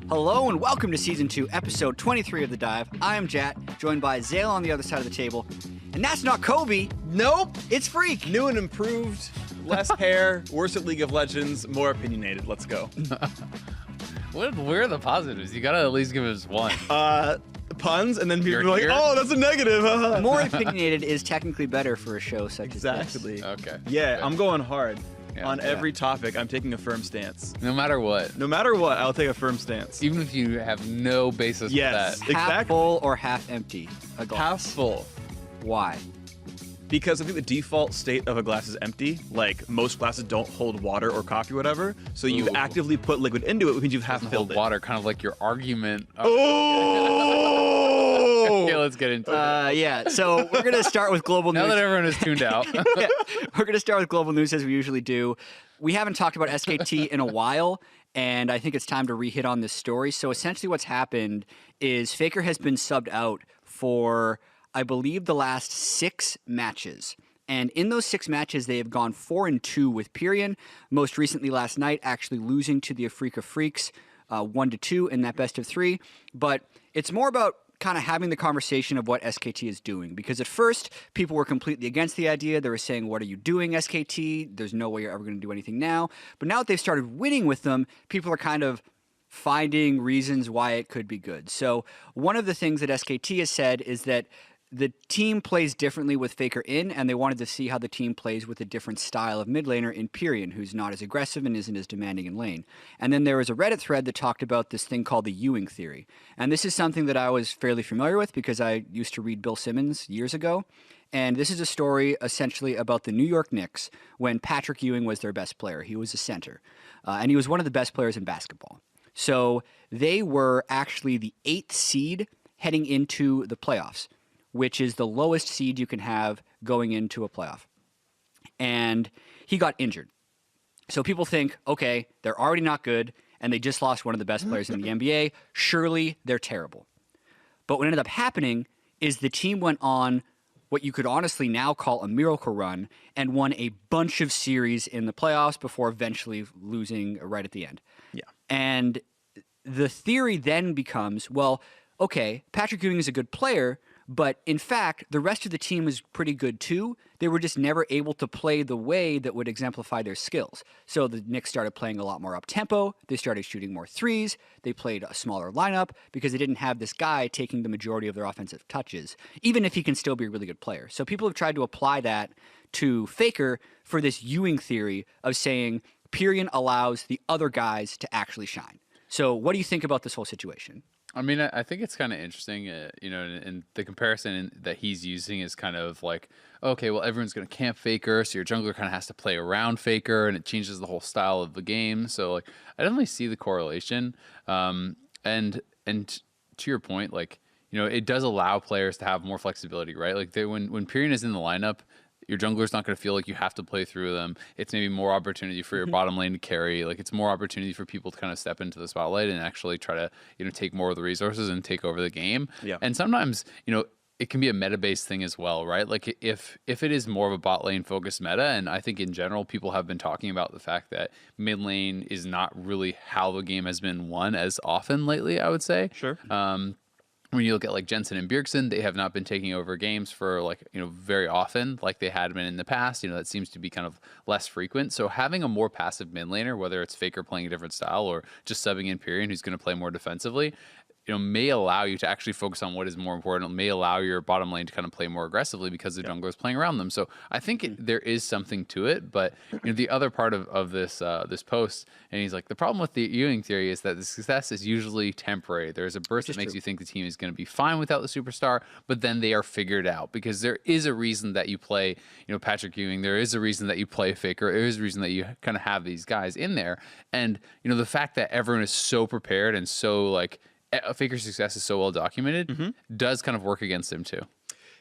Hello and welcome to Season 2, Episode 23 of The Dive. I am Jat, joined by Zale on the other side of the table. And that's not Kobe. Nope. It's Phreak. New and improved, less hair, worse at League of Legends, more opinionated. Let's go. Where are the positives? You gotta at least give us one. Puns, and then people You're are like, here? oh, that's a negative. More opinionated is technically better for a show such as this. Exactly. Okay. Yeah, Okay. I'm going hard. Yeah, On yeah. every topic, I'm taking a firm stance. No matter what. No matter what, I'll take a firm stance. Even if you have no basis Yes. for that. Half Exactly. full or half empty? A glass. Half full. Why? Because I think the default state of a glass is empty. Like, most glasses don't hold water or coffee or whatever. So you've Ooh. actively put liquid into it, which means you've half Hold filled it. water, kind of like your argument. Oh! Okay, let's get into it. Yeah, so we're going to start with global Now news. that everyone is tuned out. Yeah, we're going to start with global news as we usually do. We haven't talked about SKT in a while, and I think it's time to re-hit on this story. So essentially what's happened is Faker has been subbed out for, I believe, the last 6 matches. And in those 6 matches, they have gone 4-2 with Pirean. Most recently last night, actually losing to the Phreak of Phreaks 1-2 in that best of 3. But it's more about kind of having the conversation of what SKT is doing. Because at first, people were completely against the idea. They were saying, what are you doing, SKT? There's no way you're ever going to do anything now. But now that they've started winning with them, people are kind of finding reasons why it could be good. So one of the things that SKT has said is that the team plays differently with Faker in, and they wanted to see how the team plays with a different style of mid laner in Pirean, who's not as aggressive and isn't as demanding in lane. And then there was a Reddit thread that talked about this thing called the Ewing theory. And this is something that I was fairly familiar with because I used to read Bill Simmons years ago. And this is a story essentially about the New York Knicks when Patrick Ewing was their best player. He was a center, and he was one of the best players in basketball. So they were actually the 8th seed heading into the playoffs, which is the lowest seed you can have going into a playoff. And he got injured. So people think, okay, they're already not good, and they just lost one of the best players in the NBA. Surely they're terrible. But what ended up happening is the team went on what you could honestly now call a miracle run and won a bunch of series in the playoffs before eventually losing right at the end. Yeah. And the theory then becomes, well, okay, Patrick Ewing is a good player, but in fact, the rest of the team is pretty good too. They were just never able to play the way that would exemplify their skills. So the Knicks started playing a lot more up-tempo. They started shooting more threes. They played a smaller lineup because they didn't have this guy taking the majority of their offensive touches, even if he can still be a really good player. So people have tried to apply that to Faker for this Ewing theory of saying Pirean allows the other guys to actually shine. So what do you think about this whole situation? I mean, I think it's kind of interesting, and the comparison that he's using is kind of like, okay, well, everyone's going to camp Faker, so your jungler kind of has to play around Faker, and it changes the whole style of the game. So, like, I definitely see the correlation. And to your point, like, it does allow players to have more flexibility, right? Like, when Pirean is in the lineup, your jungler's not going to feel like you have to play through them. It's maybe more opportunity for your bottom lane to carry. Like, it's more opportunity for people to kind of step into the spotlight and actually try to, take more of the resources and take over the game. Yeah. And sometimes, it can be a meta-based thing as well, right? Like, if it is more of a bot lane focused meta, and I think in general people have been talking about the fact that mid lane is not really how the game has been won as often lately, I would say. Sure. When you look at like Jensen and Bjergsen, they have not been taking over games for very often like they had been in the past. That seems to be kind of less frequent. So having a more passive mid laner, whether it's Faker playing a different style or just subbing in Pirean who's going to play more defensively, may allow you to actually focus on what is more important. It may allow your bottom lane to kind of play more aggressively because the jungler is playing around them. So I think there is something to it. But the other part of this this post, and he's like, the problem with the Ewing theory is that the success is usually temporary. There's a burst that makes you think the team is going to be fine without the superstar, but then they are figured out because there is a reason that you play, Patrick Ewing. There is a reason that you play Faker. There is a reason that you kind of have these guys in there. And, the fact that everyone is so prepared and so like, Faker's success is so well documented, does kind of work against him too.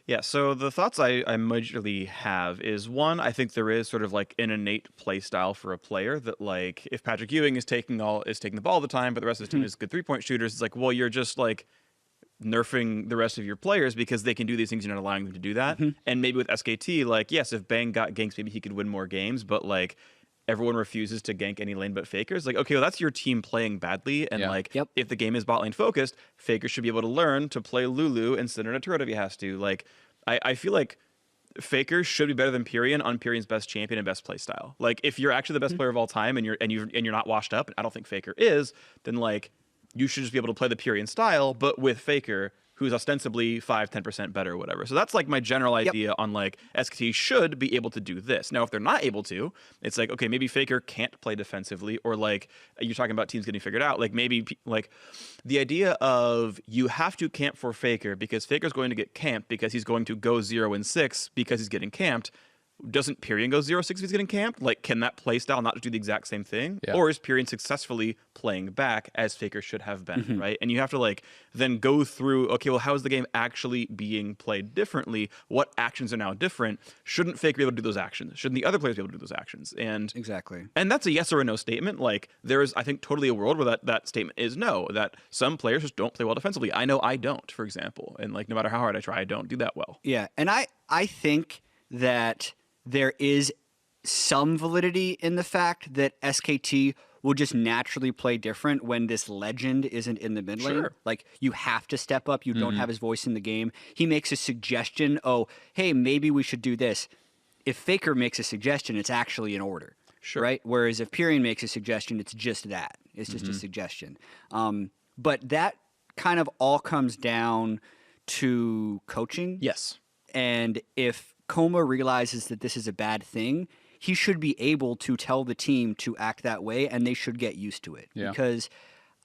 Yeah, so the thoughts I majorly have is, one, I think there is sort of like an innate play style for a player that, like, if Patrick Ewing is taking the ball all the time, but the rest of the team is good 3-point shooters, it's like, well, you're just like nerfing the rest of your players because they can do these things, you're not allowing them to do that. And maybe with SKT, like, yes, if Bang got ganks, maybe he could win more games, but like everyone refuses to gank any lane but Faker. It's like, okay, well, that's your team playing badly. And like, if the game is bot lane focused, Faker should be able to learn to play Lulu and sit in a turret if he has to. Like, I feel like Faker should be better than Pirean on Pirean's best champion and best playstyle. Like, if you're actually the best player of all time and you're not washed up, and I don't think Faker is, then like you should just be able to play the Pirean style, but with Faker, who's ostensibly 5-10% better or whatever. So that's like my general idea on like SKT should be able to do this. Now, if they're not able to, it's like, okay, maybe Faker can't play defensively, or like you're talking about teams getting figured out. Like maybe like the idea of you have to camp for Faker because Faker's going to get camped because he's going to go 0-6 because he's getting camped. Doesn't Pirean go 0-6 if he's getting camped? Like, can that playstyle not do the exact same thing? Yeah. Or is Pirean successfully playing back as Faker should have been, right? And you have to, like, then go through, okay, well, how is the game actually being played differently? What actions are now different? Shouldn't Faker be able to do those actions? Shouldn't the other players be able to do those actions? And And that's a yes or a no statement. Like, there is, I think, totally a world where that statement is no, that some players just don't play well defensively. I know I don't, for example. And, like, no matter how hard I try, I don't do that well. Yeah, and I think that there is some validity in the fact that SKT will just naturally play different when this legend isn't in the mid lane. Sure. Like, you have to step up. You don't have his voice in the game. He makes a suggestion, oh, hey, maybe we should do this. If Faker makes a suggestion, it's actually an order. Sure. Right? Whereas if Pirean makes a suggestion, it's just that. It's just a suggestion. But that kind of all comes down to coaching. Yes. And if Coma realizes that this is a bad thing, he should be able to tell the team to act that way, and they should get used to it. Yeah. Because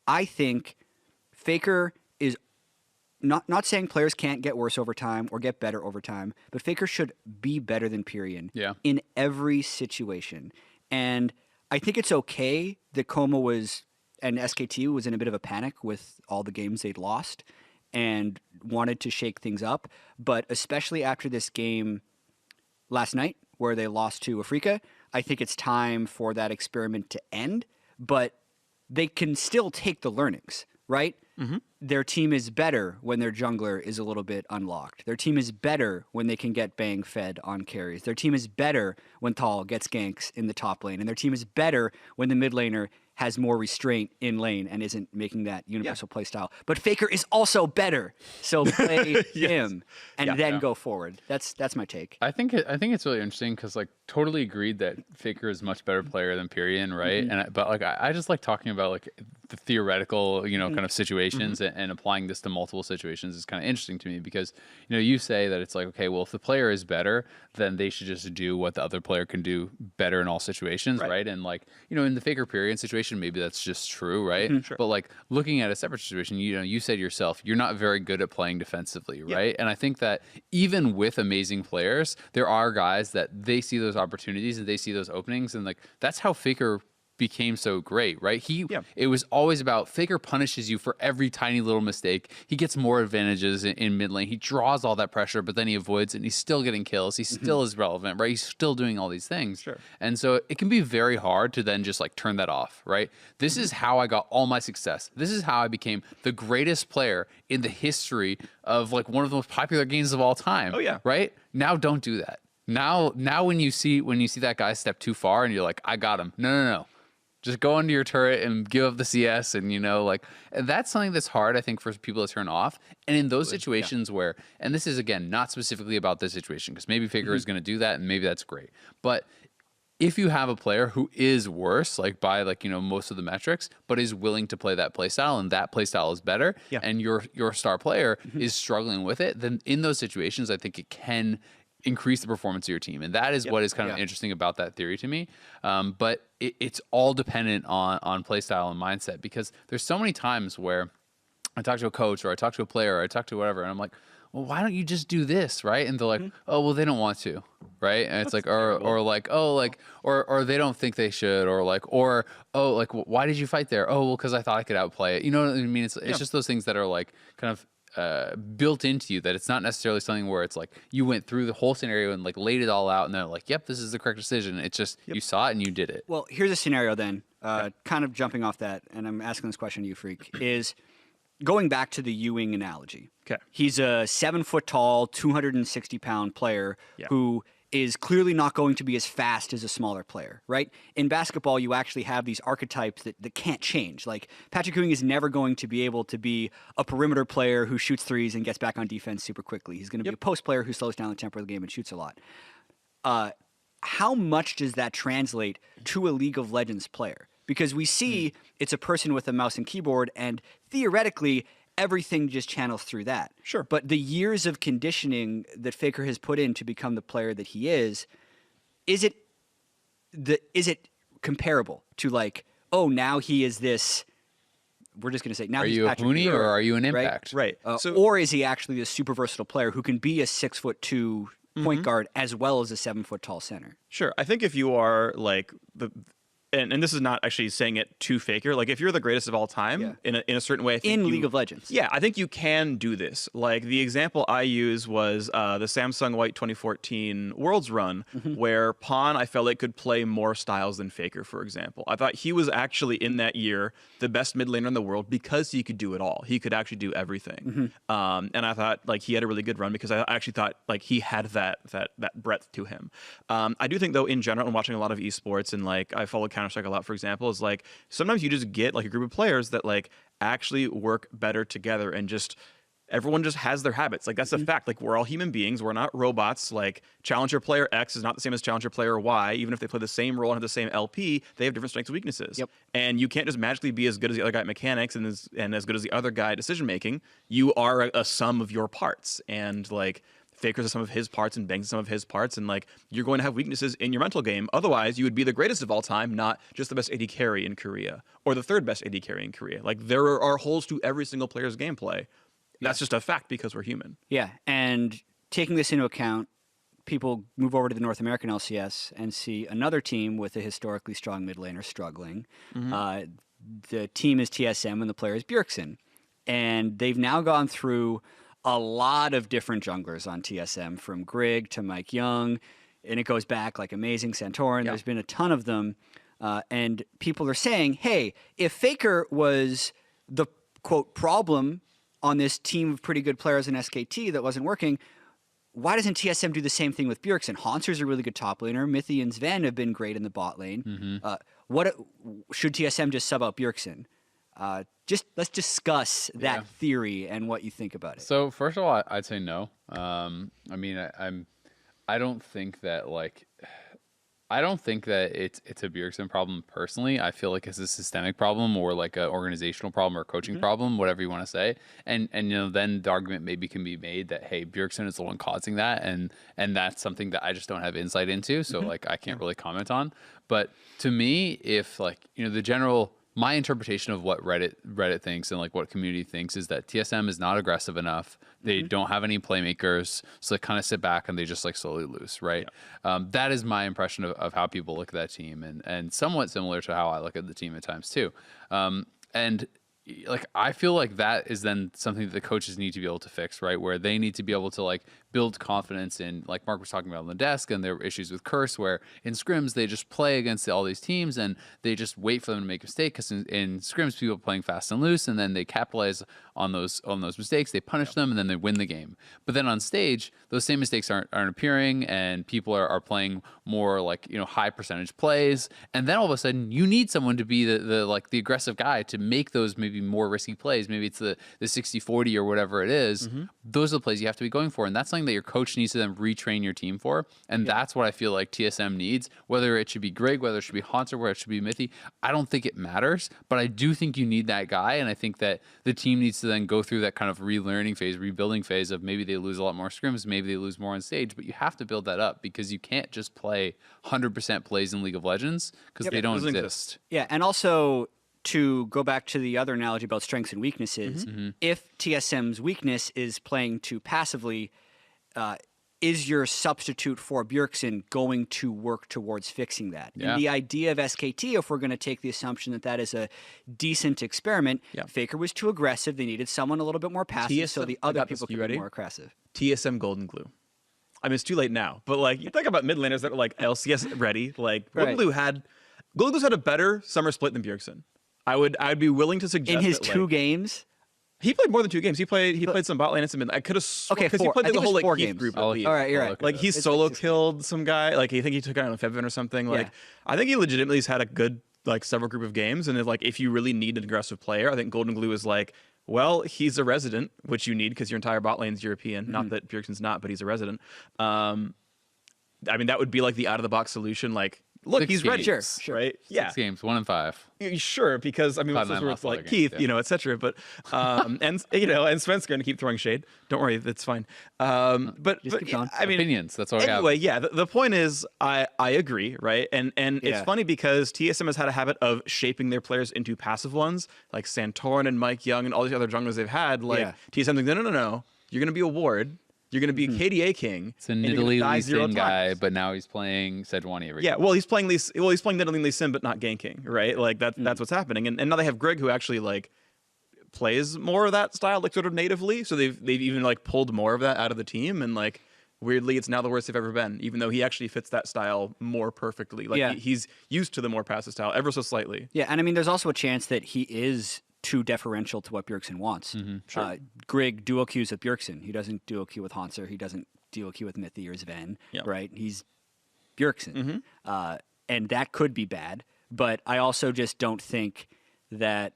I think Faker is not saying players can't get worse over time or get better over time, but Faker should be better than Pirean in every situation. And I think it's okay that Coma and SKT was in a bit of a panic with all the games they'd lost and wanted to shake things up. But especially after this game last night, where they lost to Phreak, I think it's time for that experiment to end. But they can still take the learnings, right? Their team is better when their jungler is a little bit unlocked. Their team is better when they can get bang fed on carries. Their team is better when Thal gets ganks in the top lane. And their team is better when the mid laner has more restraint in lane and isn't making that universal play style. But Faker is also better, so play him and then go forward. That's my take. I think it's really interesting because like totally agreed that Faker is a much better player than Pirean, right? But like I just like talking about like the theoretical kind of situations and applying this to multiple situations is kind of interesting to me because you say that it's like, okay, well, if the player is better, then they should just do what the other player can do better in all situations, right? And like in the Faker Pirean situation, maybe that's just true, right? Sure. But like looking at a separate situation, you said yourself, you're not very good at playing defensively, right? And I think that even with amazing players, there are guys that they see those opportunities and they see those openings, and like that's how Faker became so great, right? It was always about Faker punishes you for every tiny little mistake. He gets more advantages in mid lane. He draws all that pressure, but then he avoids it and he's still getting kills. He still is relevant, right? He's still doing all these things. Sure. And so it can be very hard to then just like turn that off, right? This is how I got all my success. This is how I became the greatest player in the history of like one of the most popular games of all time. Oh yeah. Right? Now don't do that. Now when you see that guy step too far and you're like, I got him. No. Just go into your turret and give up the CS, and that's something that's hard, I think, for people to turn off. And in those situations where, and this is again not specifically about this situation, because maybe Faker is going to do that, and maybe that's great. But if you have a player who is worse, like by most of the metrics, but is willing to play that playstyle, and that playstyle is better, and your star player is struggling with it, then in those situations, I think it can increase the performance of your team. And that is what is kind of interesting about that theory to me. But it's all dependent on play style and mindset, because there's so many times where I talk to a coach or I talk to a player or I talk to whatever, and I'm like, well, why don't you just do this, right? And they're like, oh, well, they don't want to, right? And it's like, or they don't think they should, or why did you fight there? Oh, well, because I thought I could outplay it. You know what I mean? It's just those things that are like kind of built into you, that it's not necessarily something where it's like you went through the whole scenario and like laid it all out and they're like, yep, this is the correct decision. It's just you saw it and you did it. Well, here's a scenario then, kind of jumping off that, and I'm asking this question to you, Phreak, is going back to the Ewing analogy. Okay. He's a 7 foot tall, 260 pound player who is clearly not going to be as fast as a smaller player, right? In basketball, you actually have these archetypes that can't change. Like Patrick Ewing is never going to be able to be a perimeter player who shoots threes and gets back on defense super quickly. He's going to be a post player who slows down the tempo of the game and shoots a lot. How much does that translate to a League of Legends player? Because we see it's a person with a mouse and keyboard, and theoretically, everything just channels through that. Sure. But the years of conditioning that Faker has put in to become the player that he is it comparable to like, oh, now he is this? We're just going to say now. Are he's you Patrick a Huni Ewing, or are you an Impact? Right. Or is he actually a super versatile player who can be a 6'2" point guard as well as a 7 foot tall center? Sure. I think if you are like and this is not actually saying it to Faker, like if you're the greatest of all time in a certain way, I think League of Legends. Yeah, I think you can do this. Like the example I use was the Samsung White 2014 Worlds run, where Pawn I felt like could play more styles than Faker, for example. I thought he was actually in that year the best mid laner in the world because he could do it all. He could actually do everything. And I thought like he had a really good run because I actually thought like he had that breadth to him. I do think though in general, and watching a lot of esports and like I follow Counter-Strike a lot, for example, is like sometimes you just get like a group of players that like actually work better together and just everyone just has their habits. Like that's a fact. Like we're all human beings. We're not robots. Like Challenger player X is not the same as Challenger player Y. Even if they play the same role and have the same LP, they have different strengths and weaknesses. Yep. And you can't just magically be as good as the other guy at mechanics and as good as the other guy at decision making. You are a sum of your parts. And like Faker's are some of his parts and Banks some of his parts, and like you're going to have weaknesses in your mental game. Otherwise, you would be the greatest of all time, not just the best AD carry in Korea or the third best AD carry in Korea. Like there are holes to every single player's gameplay. That's just a fact because we're human. Yeah, and taking this into account, people move over to the North American LCS and see another team with a historically strong mid laner struggling. The team is TSM and the player is Bjergsen, and they've now gone through a lot of different junglers on TSM, from Grig to Mike Young, and it goes back like Amazing, Santorin. There's been a ton of them, and people are saying, hey, if Faker was the, quote, problem on this team of pretty good players in SKT that wasn't working, why doesn't TSM do the same thing with Bjergsen? Haunter's a really good top laner. Mithy and Sven have been great in the bot lane. What should TSM just sub out Bjergsen? Let's discuss that theory and what you think about it. So first of all, I'd say no. I mean, I don't think that it's a Bjergsen problem personally. I feel like it's a systemic problem or like an organizational problem or a coaching problem, whatever you want to say. And you know, then the argument maybe can be made that hey, Bjergsen is the one causing that, and that's something that I just don't have insight into. So like I can't really comment on. But to me, if like you know my interpretation of what Reddit thinks and like what community thinks is that TSM is not aggressive enough. They don't have any playmakers, so they kind of sit back and they just like slowly lose, right? That is my impression of how people look at that team, and somewhat similar to how I look at the team at times too. And like I feel like that is then something that the coaches need to be able to fix, right? Where they need to be able to like build confidence in, like Mark was talking about on the desk, and there were issues with Curse where in scrims they just play against all these teams and they just wait for them to make a mistake, because in scrims people are playing fast and loose, and then they capitalize on those mistakes, they punish them, and then they win the game. But then on stage, those same mistakes aren't appearing, and people are playing more like, you know, high percentage plays, and then all of a sudden you need someone to be the aggressive guy to make those maybe more risky plays. Maybe it's the 60-40 or whatever it is. Those are the plays you have to be going for, and that's something that your coach needs to then retrain your team for. And that's what I feel like TSM needs, whether it should be Grig, whether it should be Haunter, whether it should be Mithy. I don't think it matters, but I do think you need that guy, and I think that the team needs to then go through that kind of relearning phase, rebuilding phase of maybe they lose a lot more scrims, maybe they lose more on stage, but you have to build that up because you can't just play 100% plays in League of Legends because they don't exist. Yeah, and also to go back to the other analogy about strengths and weaknesses, if TSM's weakness is playing too passively, is your substitute for Bjergsen going to work towards fixing that? Yeah. And the idea of SKT, if we're going to take the assumption that that is a decent experiment, Faker was too aggressive. They needed someone a little bit more passive so the other people could be more aggressive. TSM Golden Glue. I mean, it's too late now, but like you think about mid laners that are like LCS ready. Like Golden Glue's had a better summer split than Bjergsen. I'd be willing to suggest in his that, two games. He played more than 2 games. He played some bot lane and some mid. I could have Okay, because he 4. played I think the it whole was like 4 Keith games. group. I'll At look least. All right, you're I'll right. look it Like up. he It's like solo 6 killed some guy. Like I think he took out on Fevin or something. Like I think he legitimately has had a good like several group of games. And if you really need an aggressive player, I think Golden Glue is like, well, he's a resident, which you need because your entire bot lane's European. Not that Bjergsen's not, but he's a resident. I mean, that would be like the out of the box solution. Like, look, 6 he's ready, games. Sure. right? 6 games, 1 and 5. Sure, because I mean, what's Cloud9 this worth lost all like their Keith, games, yeah. etc. But and and Sven's going to keep throwing shade. Don't worry, that's fine. But Just keep going. I mean, Opinions. That's all I anyway, have. yeah. The point is, I agree, right? And it's Yeah. funny because TSM has had a habit of shaping their players into passive ones, like Santorin and Mike Young and all these other junglers they've had. Like Yeah. TSM's like, no, you're going to be a ward. You're going to be KDA king. It's a and you're gonna die Nidalee 0 Lee Sin guy, times. but now he's playing Sejuani every Yeah, game. well, he's playing Nidalee Lee Sin, but not ganking, right? Like that's what's happening. And now they have Greg, who actually like plays more of that style, like sort of natively. So they've even like pulled more of that out of the team, and like weirdly, it's now the worst they've ever been. Even though he actually fits that style more perfectly. Like Yeah. he's used to the more passive style ever so slightly. Yeah, and I mean, there's also a chance that he is too deferential to what Bjergsen wants. Sure. Grig dual queues with Bjergsen. He doesn't dual queue with Hanser. He doesn't dual queue with Mithy or Sven, Yeah. right? He's Bjergsen. And that could be bad, but I also just don't think that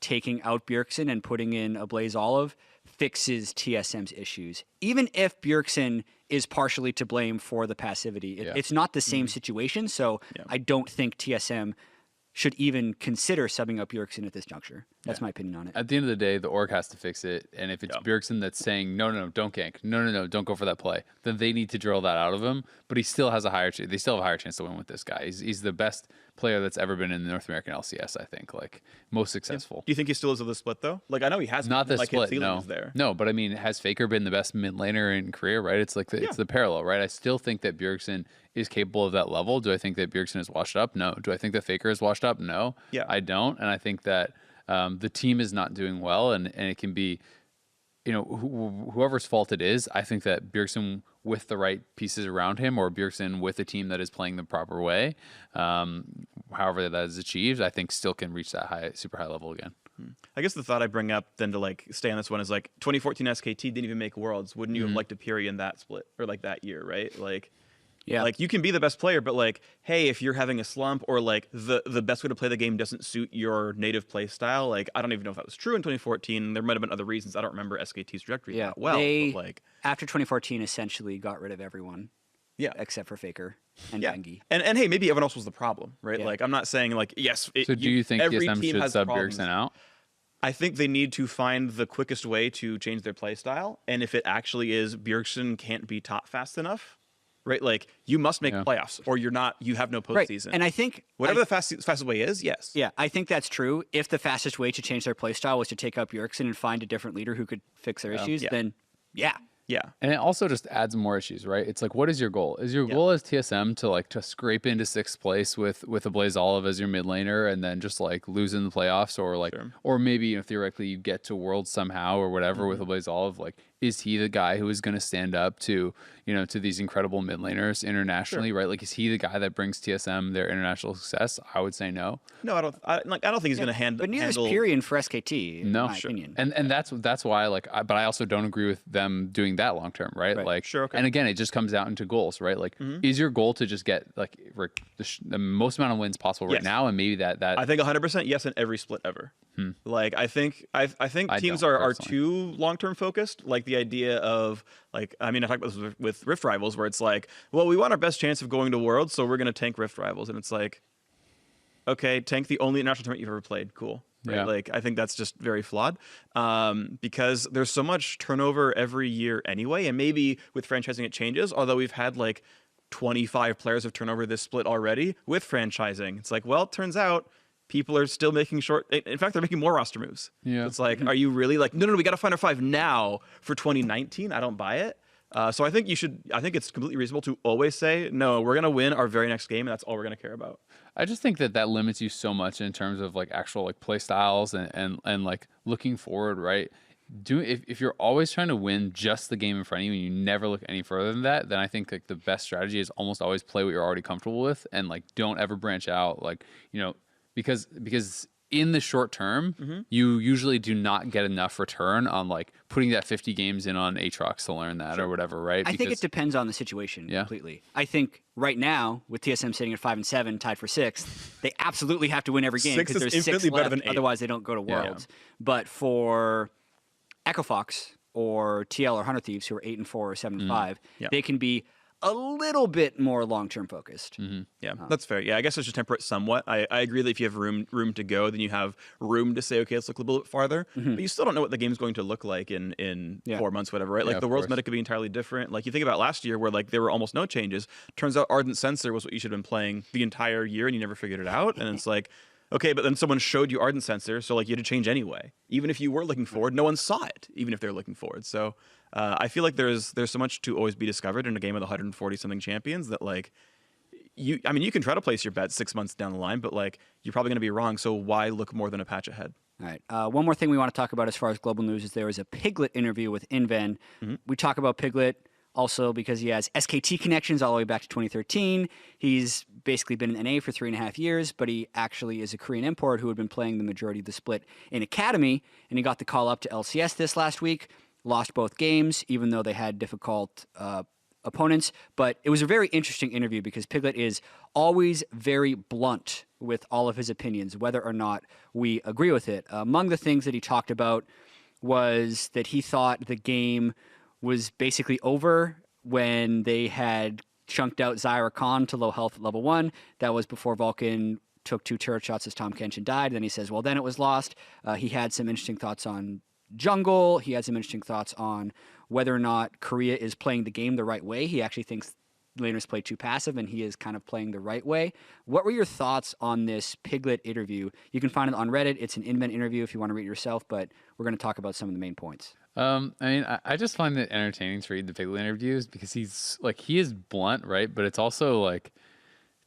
taking out Bjergsen and putting in a Blaze Olive fixes TSM's issues. Even if Bjergsen is partially to blame for the passivity, it's not the same situation, so I don't think TSM should even consider subbing up Bjergsen at this juncture. That's my opinion on it. At the end of the day, the org has to fix it. And if it's Bjergsen that's saying, no, don't gank. No, don't go for that play, then they need to drill that out of him. But he still has they still have a higher chance to win with this guy. He's the best player that's ever been in the North American LCS, I think. Like, most successful. Do you think he still is of the split though? Like I know he has Not been, the like, his split, ceiling no. is there. No, but I mean, has Faker been the best mid laner in Korea, right? It's like it's the parallel, right? I still think that Bjergsen is capable of that level. Do I think that Bjergsen is washed up? No. Do I think that Faker is washed up? No. Yeah. I don't. And I think that the team is not doing well, and it can be, whoever's fault it is. I think that Bjergsen with the right pieces around him, or Bjergsen with a team that is playing the proper way, however that is achieved, I think still can reach that super high level again. I guess the thought I bring up then to like stay on this one is like 2014 SKT didn't even make Worlds. Wouldn't you have liked a Pirean that split or like that year, right? Like, Yeah. like you can be the best player, but like, hey, if you're having a slump or like the best way to play the game doesn't suit your native play style, like I don't even know if that was true in 2014. There might have been other reasons. I don't remember SKT's trajectory that well. They, but like, after 2014, essentially got rid of everyone yeah. except for Faker and Yeah, Bengi. and hey, maybe everyone else was the problem, right? Yeah. Like I'm not saying like yes. So do you think every TSM team should has sub problems. Bjergsen out? I think they need to find the quickest way to change their play style, and if it actually is Bjergsen can't be top fast enough, right? Like you must make playoffs, or you're not. You have no Right. postseason. And I think whatever the fastest way is, yes. Yeah, I think that's true. If the fastest way to change their playstyle was to take out Bjergsen and find a different leader who could fix their issues, then yeah. Yeah. And it also just adds more issues, right? It's like, what is your goal? Is your goal as TSM to scrape into 6th place with a Blaze Olive as your mid laner and then just like lose in the playoffs, or like, or maybe theoretically you get to Worlds somehow or whatever with a Blaze Olive? Like, is he the guy who is going to stand up to to these incredible mid laners internationally, right? Like, is he the guy that brings TSM their international success? I would say no. No, I don't. I don't think he's going to handle. But neither is Pirean for SKT, in my opinion. And that's why but I also don't agree with them doing that long term, right? Like, and again, it just comes down into goals, right? Like, is your goal to just get like the most amount of wins possible right now, and maybe that I think 100% yes in every split ever. Like I think teams are too long term focused. Like the idea of like, I mean, I talked about this with Rift Rivals, where it's like, well, we want our best chance of going to Worlds, so we're going to tank Rift Rivals, and it's like, okay, tank the only international tournament you've ever played, cool. Right? Like I think that's just very flawed, because there's so much turnover every year anyway, and maybe with franchising it changes. Although we've had like 25 players of turnover this split already with franchising. It's like, well, it turns out people are still making in fact, they're making more roster moves. Yeah. So it's like, are you really like, no, we got to find our 5 now for 2019? I don't buy it. So I think it's completely reasonable to always say, no, we're going to win our very next game, and that's all we're going to care about. I just think that limits you so much in terms of like actual like play styles and like looking forward, right? If you're always trying to win just the game in front of you and you never look any further than that, then I think like the best strategy is almost always play what you're already comfortable with, and like don't ever branch out, like, because in the short term, you usually do not get enough return on like putting that 50 games in on Aatrox to learn that or whatever, right? I think it depends on the situation Yeah. completely. I think right now, with TSM sitting at 5 and 7, tied for 6th, they absolutely have to win every game 6 because is there's 6 infinitely better left. than 8. Otherwise, they don't go to Yeah. Worlds. But for Echo Fox or TL or Hunter Thieves, who are 8 and 4 or 7 and 5, Yeah. they can be a little bit more long-term focused. Yeah, that's fair. Yeah, I guess I should temper it somewhat. I agree that if you have room to go, then you have room to say, okay, let's look a little bit farther. But you still don't know what the game's going to look like in Yeah. 4 months, whatever, right? Yeah, Like the of world's course. meta could be entirely different. Like you think about last year where like there were almost no changes. Turns out Ardent Sensor was what you should have been playing the entire year and you never figured it out. And it's like, okay, but then someone showed you Ardent Sensor, so like you had to change anyway. Even if you were looking forward, no one saw it, even if they're looking forward. So I feel like there's so much to always be discovered in a game with 140 something champions that like you can try to place your bet 6 months down the line, but like you're probably going to be wrong. So why look more than a patch ahead? All right. One more thing we want to talk about as far as global news is there was a Piglet interview with Inven. We talk about Piglet also because he has SKT connections all the way back to 2013. He's basically been in NA for 3.5 years, but he actually is a Korean import who had been playing the majority of the split in Academy, and he got the call up to LCS this last week. Lost both games, even though they had difficult opponents. But it was a very interesting interview because Piglet is always very blunt with all of his opinions, whether or not we agree with it. Among the things that he talked about was that he thought the game was basically over when they had chunked out Zyra Khan to low health at level 1. That was before Vulcan took 2 turret shots as Tom Kenshin died. Then he says, well, then it was lost. He had some interesting thoughts on jungle. He had some interesting thoughts on whether or not Korea is playing the game the right way. He actually thinks laners play too passive, and he is kind of playing the right way. What were your thoughts on this Piglet interview? You can find it on Reddit. It's an Invent interview if you want to read it yourself, but we're going to talk about some of the main points. I just find it entertaining to read the Piglet interviews because he's like, he is blunt, right? But it's also like,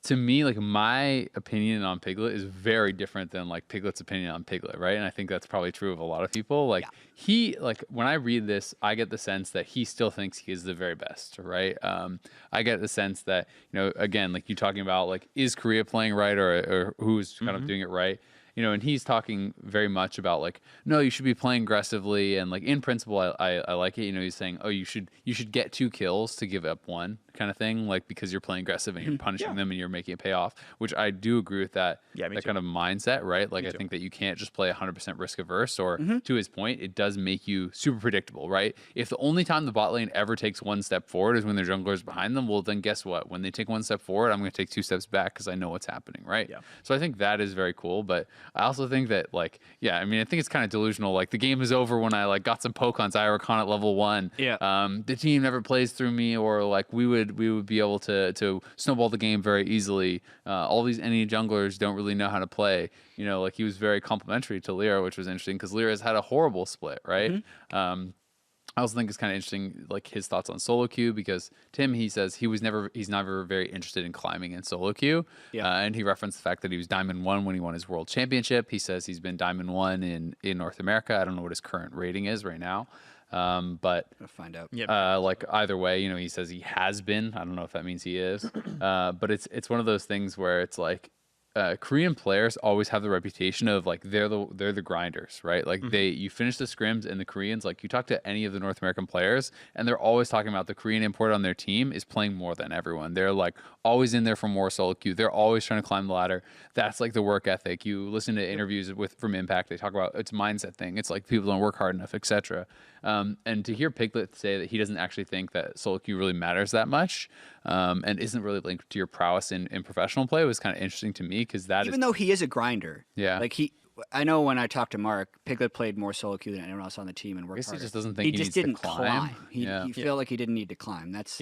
to me, like my opinion on Piglet is very different than like Piglet's opinion on Piglet, right? And I think that's probably true of a lot of people. Like he, like when I read this, I get the sense that he still thinks he is the very best, right? I get the sense that, again, like you talking about like, is Korea playing right or who's kind of doing it right? And he's talking very much about like, no, you should be playing aggressively, and like in principle, I like it. He's saying, oh, you should get 2 kills to give up 1 kind of thing, like because you're playing aggressive and you're punishing them and you're making it pay off. Which I do agree with that. Yeah, me that too. kind of mindset, right? Like I think that you can't just play 100% risk averse. Or to his point, it does make you super predictable, right? If the only time the bot lane ever takes 1 step forward is when their jungler is behind them, well then guess what? When they take 1 step forward, I'm going to take 2 steps back because I know what's happening, right? Yeah. So I think that is very cool, but I also think that like, I think it's kind of delusional. Like the game is over when I like got some poke on Zyra Khan at level 1. Yeah. The team never plays through me, or like we would be able to snowball the game very easily. All these NA junglers don't really know how to play. Like he was very complimentary to Lyra, which was interesting because Lyra has had a horrible split, right? I also think it's kind of interesting, like his thoughts on solo queue, because Tim, he says he's never very interested in climbing in solo queue. And he referenced the fact that he was Diamond 1 when he won his world championship. He says he's been Diamond 1 in North America. I don't know what his current rating is right now. But I'll find out. like either way, he says he has been. I don't know if that means he is. But it's one of those things where it's like, Korean players always have the reputation of like they're the grinders, right? Like you finish the scrims, and the Koreans, like you talk to any of the North American players and they're always talking about the Korean import on their team is playing more than everyone. They're like always in there for more solo queue. They're always trying to climb the ladder. That's like the work ethic. You listen to interviews from Impact, they talk about it's a mindset thing. It's like people don't work hard enough, etc. And to hear Piglet say that he doesn't actually think that solo queue really matters that much, and isn't really linked to your prowess in professional play was kind of interesting to me, because Even though he is a grinder. Yeah. Like I know when I talked to Mark, Piglet played more solo queue than anyone else on the team and worked I guess harder. he just doesn't think he he just needs to didn't climb. He felt like he didn't need to climb. That's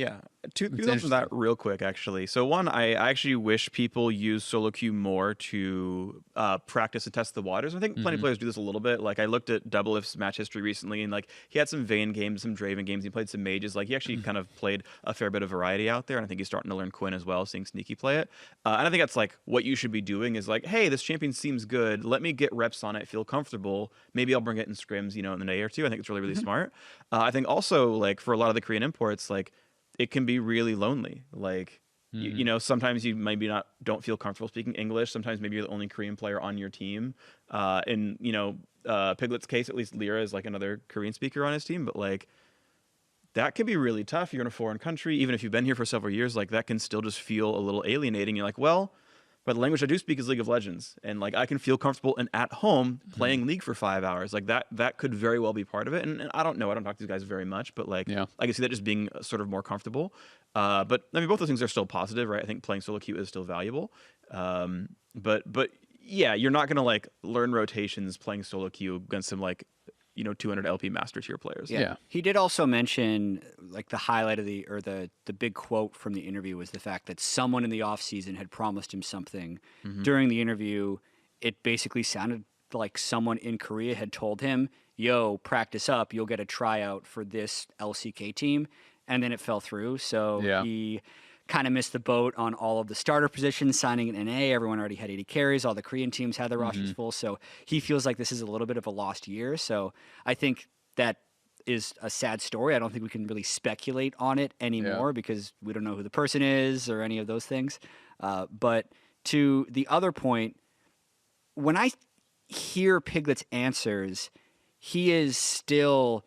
Two thoughts on that real quick, actually. So one, I actually wish people use solo queue more to practice and test the waters. I think plenty of players do this a little bit. Like I looked at Doublelift's match history recently, and like he had some Vayne games, some Draven games. He played some mages. Like he actually kind of played a fair bit of variety out there. And I think he's starting to learn Quinn as well, seeing Sneaky play it. And I think that's like what you should be doing is like, hey, this champion seems good. Let me get reps on it, feel comfortable. Maybe I'll bring it in scrims, in a day or two. I think it's really, really smart. I think also like for a lot of the Korean imports, like it can be really lonely. Like You know, sometimes you maybe don't feel comfortable speaking English. Sometimes maybe you're the only Korean player on your team. In you know, Piglet's case, at least Lyra is like another Korean speaker on his team, but like that can be really tough. You're in a foreign country, even if you've been here for several years, like that can still just feel a little alienating. You're like, well, but the language I do speak is League of Legends, and like I can feel comfortable and at home playing League for 5 hours. Like that could very well be part of it. And I don't know. I don't talk to these guys very much, but like I can see that just being sort of more comfortable. But I mean, both those things are still positive, right? I think playing solo queue is still valuable. But yeah, you're not gonna like learn rotations playing solo queue against some like 200 LP master tier players. Yeah. He did also mention like the highlight of the big quote from the interview was the fact that someone in the off season had promised him something. During the interview, it basically sounded like someone in Korea had told him, "Yo, practice up, you'll get a tryout for this LCK team." And then it fell through. So he kind of missed the boat on all of the starter positions, signing an NA. Everyone already had 80 carries. All the Korean teams had their rosters full. So he feels like this is a little bit of a lost year. So I think that is a sad story. I don't think we can really speculate on it anymore because we don't know who the person is or any of those things. But to the other point, when I hear Piglet's answers, he is still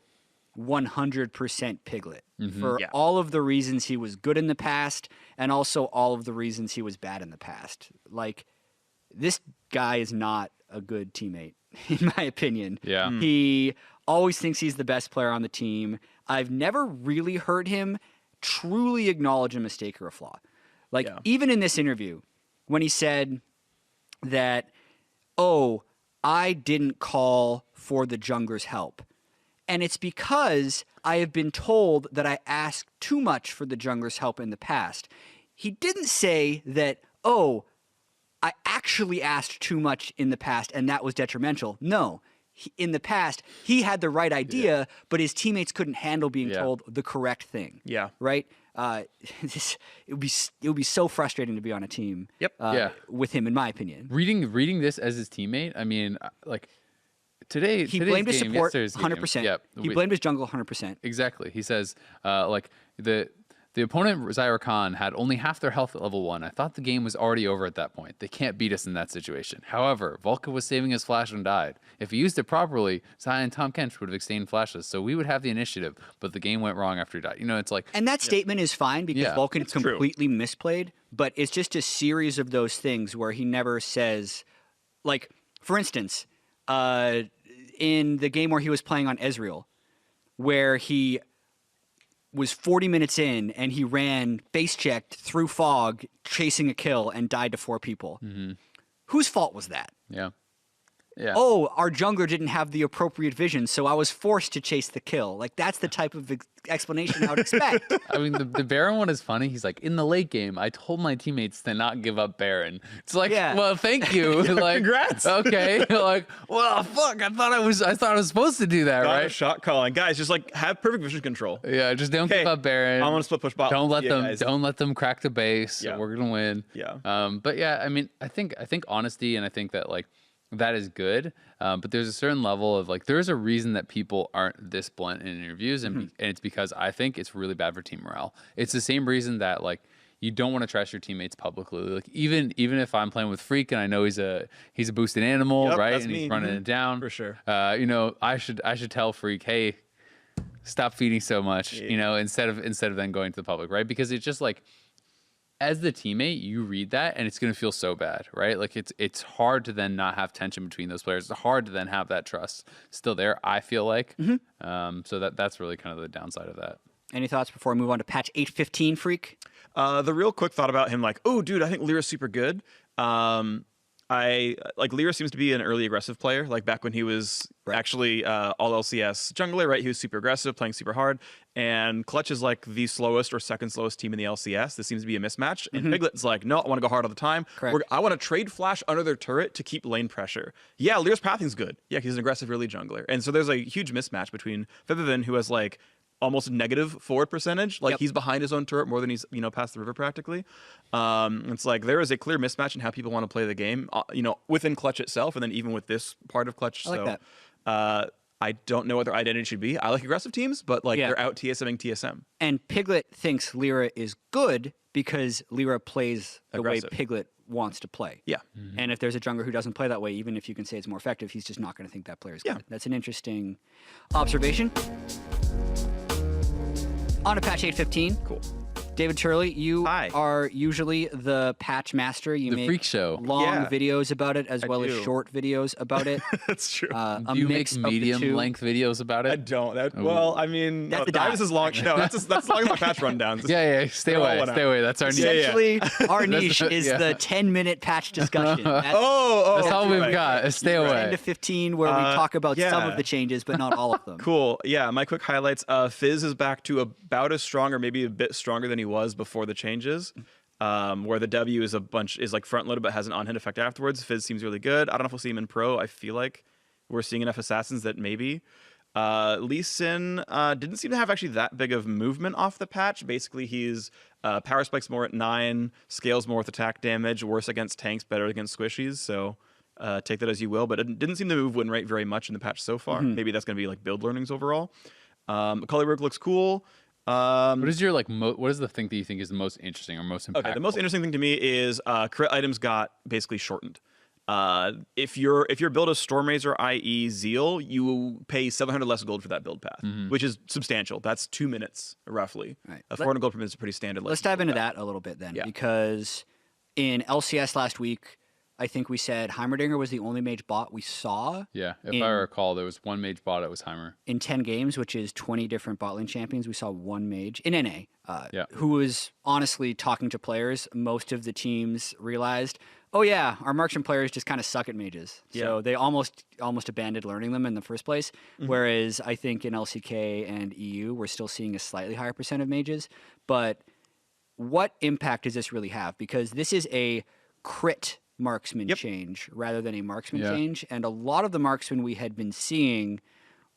100% Piglet for all of the reasons he was good in the past and also all of the reasons he was bad in the past. Like, this guy is not a good teammate, in my opinion. Yeah. He always thinks he's the best player on the team. I've never really heard him truly acknowledge a mistake or a flaw. Like, even in this interview, when he said that, "Oh, I didn't call for the jungler's help. And it's because I have been told that I asked too much for the jungler's help in the past." He didn't say that, "Oh, I actually asked too much in the past and that was detrimental." No. In the past, he had the right idea, but his teammates couldn't handle being told the correct thing. Yeah. Right? It would be so frustrating to be on a team with him, in my opinion. Reading this as his teammate, I mean, like, He blamed his support yesterday's game, 100%. He blamed his jungle 100%. Exactly. He says, like, the opponent, Zyra Khan, had only half their health at level 1. I thought the game was already over at that point. They can't beat us in that situation. However, Volka was saving his flash and died. If he used it properly, Zai and Tom Kench would have exchanged flashes, so we would have the initiative, but the game went wrong after he died. You know, it's like... And that statement is fine because Vulcan completely misplayed, but it's just a series of those things where he never says... Like, for instance, in the game where he was playing on Ezreal, where he was 40 minutes in and he ran face-checked through fog, chasing a kill, and died to 4 people. Whose fault was that? Yeah. Oh, our jungler didn't have the appropriate vision, so I was forced to chase the kill. Like, that's the type of explanation I would expect. I mean, the Baron one is funny. He's like, in the late game, I told my teammates to not give up Baron. It's like, well, thank you. Like, congrats. Okay. Like, well, fuck. I thought I was supposed to do that, right? Shot calling, guys. Just like have perfect vision control. Yeah, just don't give up Baron. I want to split push bot. Don't let them crack the base. Yeah. We're gonna win. Yeah. But yeah, I mean, I think honesty, and I think that like that is good. But there's a certain level of like, there's a reason that people aren't this blunt in interviews, and it's because I think it's really bad for team morale. It's the same reason that like you don't want to trash your teammates publicly. Like even if I'm playing with Phreak and I know he's a boosted animal, right? And he's running it down for sure. You know, I should tell Phreak, hey, stop feeding so much, you know, instead of then going to the public, right? Because it's just like, as the teammate, you read that and it's going to feel so bad, right? Like it's hard to then not have tension between those players. It's hard to then have that trust still there, I feel like. So that's really kind of the downside of that. Any thoughts before we move on to patch 8.15, Phreak? The real quick thought about him, like, oh, dude, I think Lyra's super good. Lyra seems to be an early aggressive player. Like back when he was actually all LCS jungler, right? He was super aggressive, playing super hard. And Clutch is like the slowest or second slowest team in the LCS. This seems to be a mismatch. And Piglet's like, no, I want to go hard all the time. I want to trade flash under their turret to keep lane pressure. Yeah, Lyra's pathing's good. Yeah, he's an aggressive early jungler. And so there's a huge mismatch between Vivivin, who has like almost negative forward percentage. Like he's behind his own turret more than he's, past the river practically. It's like there is a clear mismatch in how people want to play the game, within Clutch itself, and then even with this part of Clutch. I like that. I don't know what their identity should be. I like aggressive teams, but like they're out TSMing TSM. And Piglet thinks Lyra is good because Lyra plays the way Piglet wants to play. Yeah. And if there's a jungler who doesn't play that way, even if you can say it's more effective, he's just not going to think that player's good. That's an interesting observation. On to patch 8.15. Cool. David Turley, you Hi. are usually the patch master. You make Phreak show. long videos about it as well as do. short videos about it. That's true. A Do you mix make of the two. medium-length videos about it? I don't. Well, I mean, That's the that was dive. as long. No, that's as long as my patch rundowns. Yeah. Stay away. Stay away. That's our niche. Essentially, our niche the- is yeah. the 10-minute patch discussion. That's Oh, That's all we've right. got. Stay 10 away. to 15 where we talk about some yeah. of the changes, but not all of them. Cool. Yeah, my quick highlights. Fizz is back to about as strong, or maybe a bit stronger than he was before the changes. Where the W is like front loaded but has an on-hit effect afterwards. Fizz seems really good. I don't know if we'll see him in pro. I feel like we're seeing enough assassins that maybe. Lee Sin didn't seem to have actually that big of movement off the patch. Basically, he's power spikes more at 9, scales more with attack damage, worse against tanks, better against squishies. So take that as you will. But it didn't seem to move win rate very much in the patch so far. Maybe that's going to be like build learnings overall. Colorwork looks cool. What is your what is the thing that you think is the most interesting or most impactful? Okay, the most interesting thing to me is crit items got basically shortened. If your build is Stormrazor, i.e. Zeal, you pay 700 less gold for that build path, which is substantial. That's 2 minutes roughly. Right. 400 gold per minute is pretty standard. Let's dive into that a little bit then, because in LCS last week, I think we said Heimerdinger was the only mage bot we saw. Yeah, if I recall, there was one mage bot. It was Heimer. In 10 games, which is 20 different bot lane champions, we saw one mage in NA, who was honestly talking to players. Most of the teams realized, oh yeah, our Marksmen players just kind of suck at mages. So they almost abandoned learning them in the first place. Whereas I think in LCK and EU, we're still seeing a slightly higher percent of mages. But what impact does this really have? Because this is a crit marksman change rather than a marksman change, and a lot of the marksmen we had been seeing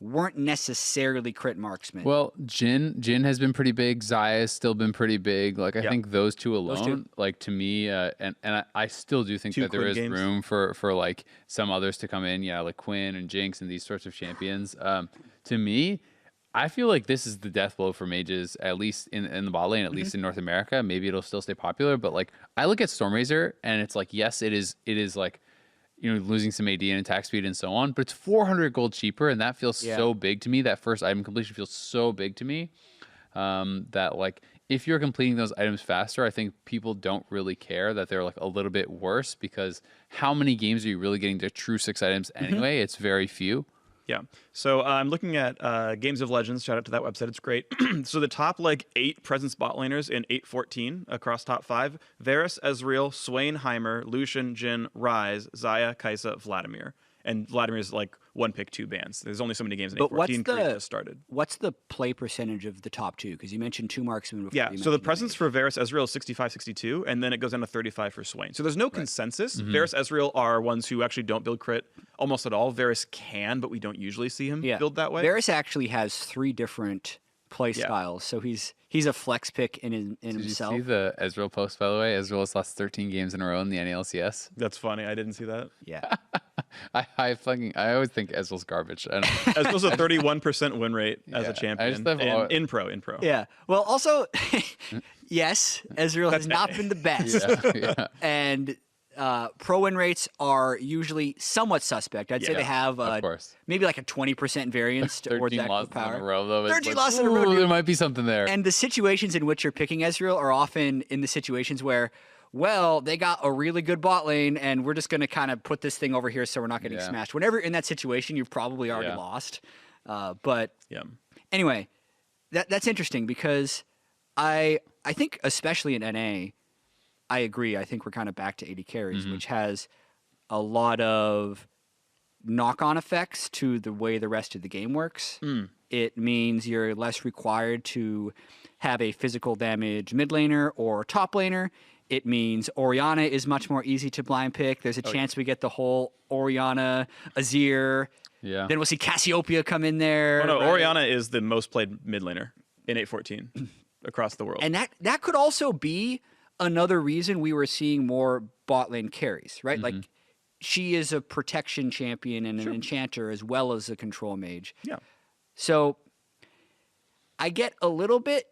weren't necessarily crit marksmen. Well, Jin has been pretty big. Xayah has still been pretty big. Like I think those two alone, like to me, and I still do think that there is room for like some others to come in. Yeah, like Quinn and Jinx and these sorts of champions. To me, I feel like this is the death blow for mages, at least in the bot lane, at least in North America. Maybe it'll still stay popular, but like I look at Stormrazor and it's like, yes, it is like, you know, losing some AD and attack speed and so on, but it's 400 gold cheaper, and that feels so big to me. That first item completion feels so big to me that like if you're completing those items faster, I think people don't really care that they're like a little bit worse, because how many games are you really getting to true 6 items anyway? It's very few. Yeah. So I'm looking at Games of Legends. Shout out to that website. It's great. So the top like 8 presence bot laners in 8.14 across top 5: Varus, Ezreal, Swain, Heimer, Lucian, Jhin, Ryze, Xayah, Kai'Sa, Vladimir. And Vladimir is like 1 pick 2 bans. There's only so many games in 8.14. Korea just started. What's the play percentage of the top 2? Because you mentioned 2 marksmen before. Yeah, so the presence for Varus Ezreal is 65-62, and then it goes down to 35 for Swain. So there's no consensus. Varus Ezreal are ones who actually don't build crit almost at all. Varus can, but we don't usually see him build that way. Varus actually has 3 different play styles, so he's a flex pick in himself. Did you see the Ezreal post, by the way? Ezreal has lost 13 games in a row in the NA LCS. That's funny. I didn't see that. Yeah. I always think Ezreal's garbage. I don't Ezreal's a 31% win rate as a champion in pro. Yeah. Well, also, yes, Ezreal has not been the best. And pro win rates are usually somewhat suspect. I'd say they have maybe like a 20% variance towards 13 losses power. in a row, though. 13 losses in a row. There might be something there. And the situations in which you're picking Ezreal are often in the situations where, well, they got a really good bot lane, and we're just going to kind of put this thing over here so we're not getting smashed. Whenever you're in that situation, you've probably already lost. But anyway, that's interesting, because I think especially in NA, I agree. I think we're kind of back to 80 carries, which has a lot of knock-on effects to the way the rest of the game works. It means you're less required to have a physical damage mid laner or top laner. It means Orianna is much more easy to blind pick. There's a chance we get the whole Orianna, Azir. Yeah. Then we'll see Cassiopeia come in there. Oh, no, Orianna is the most played mid laner in 8.14 across the world. And that could also be another reason we were seeing more bot lane carries, right? Like, she is a protection champion and an enchanter as well as a control mage. Yeah. So I get a little bit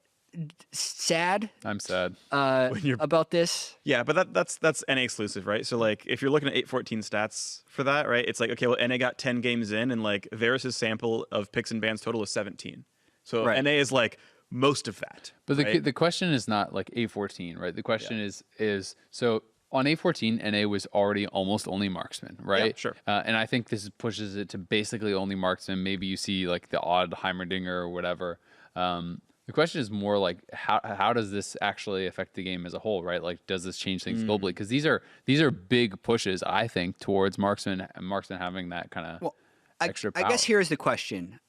sad I'm sad. about this. Yeah, but that's NA exclusive, right? So like if you're looking at 814 stats for that, right? It's like, okay, well, NA got 10 games in, and like Varus's sample of picks and bans total is 17. So Right. NA is like most of that. But right? the question is not like A14, right? The question is so on A14, NA was already almost only Marksmen, right? Yeah, sure. And I think this pushes it to basically only Marksmen. Maybe you see like the odd Heimerdinger or whatever. The question is more like how does this actually affect the game as a whole, right? Like, does this change things globally? Because these are big pushes, I think, towards Marksmen having that kind of extra power. I guess here's the question.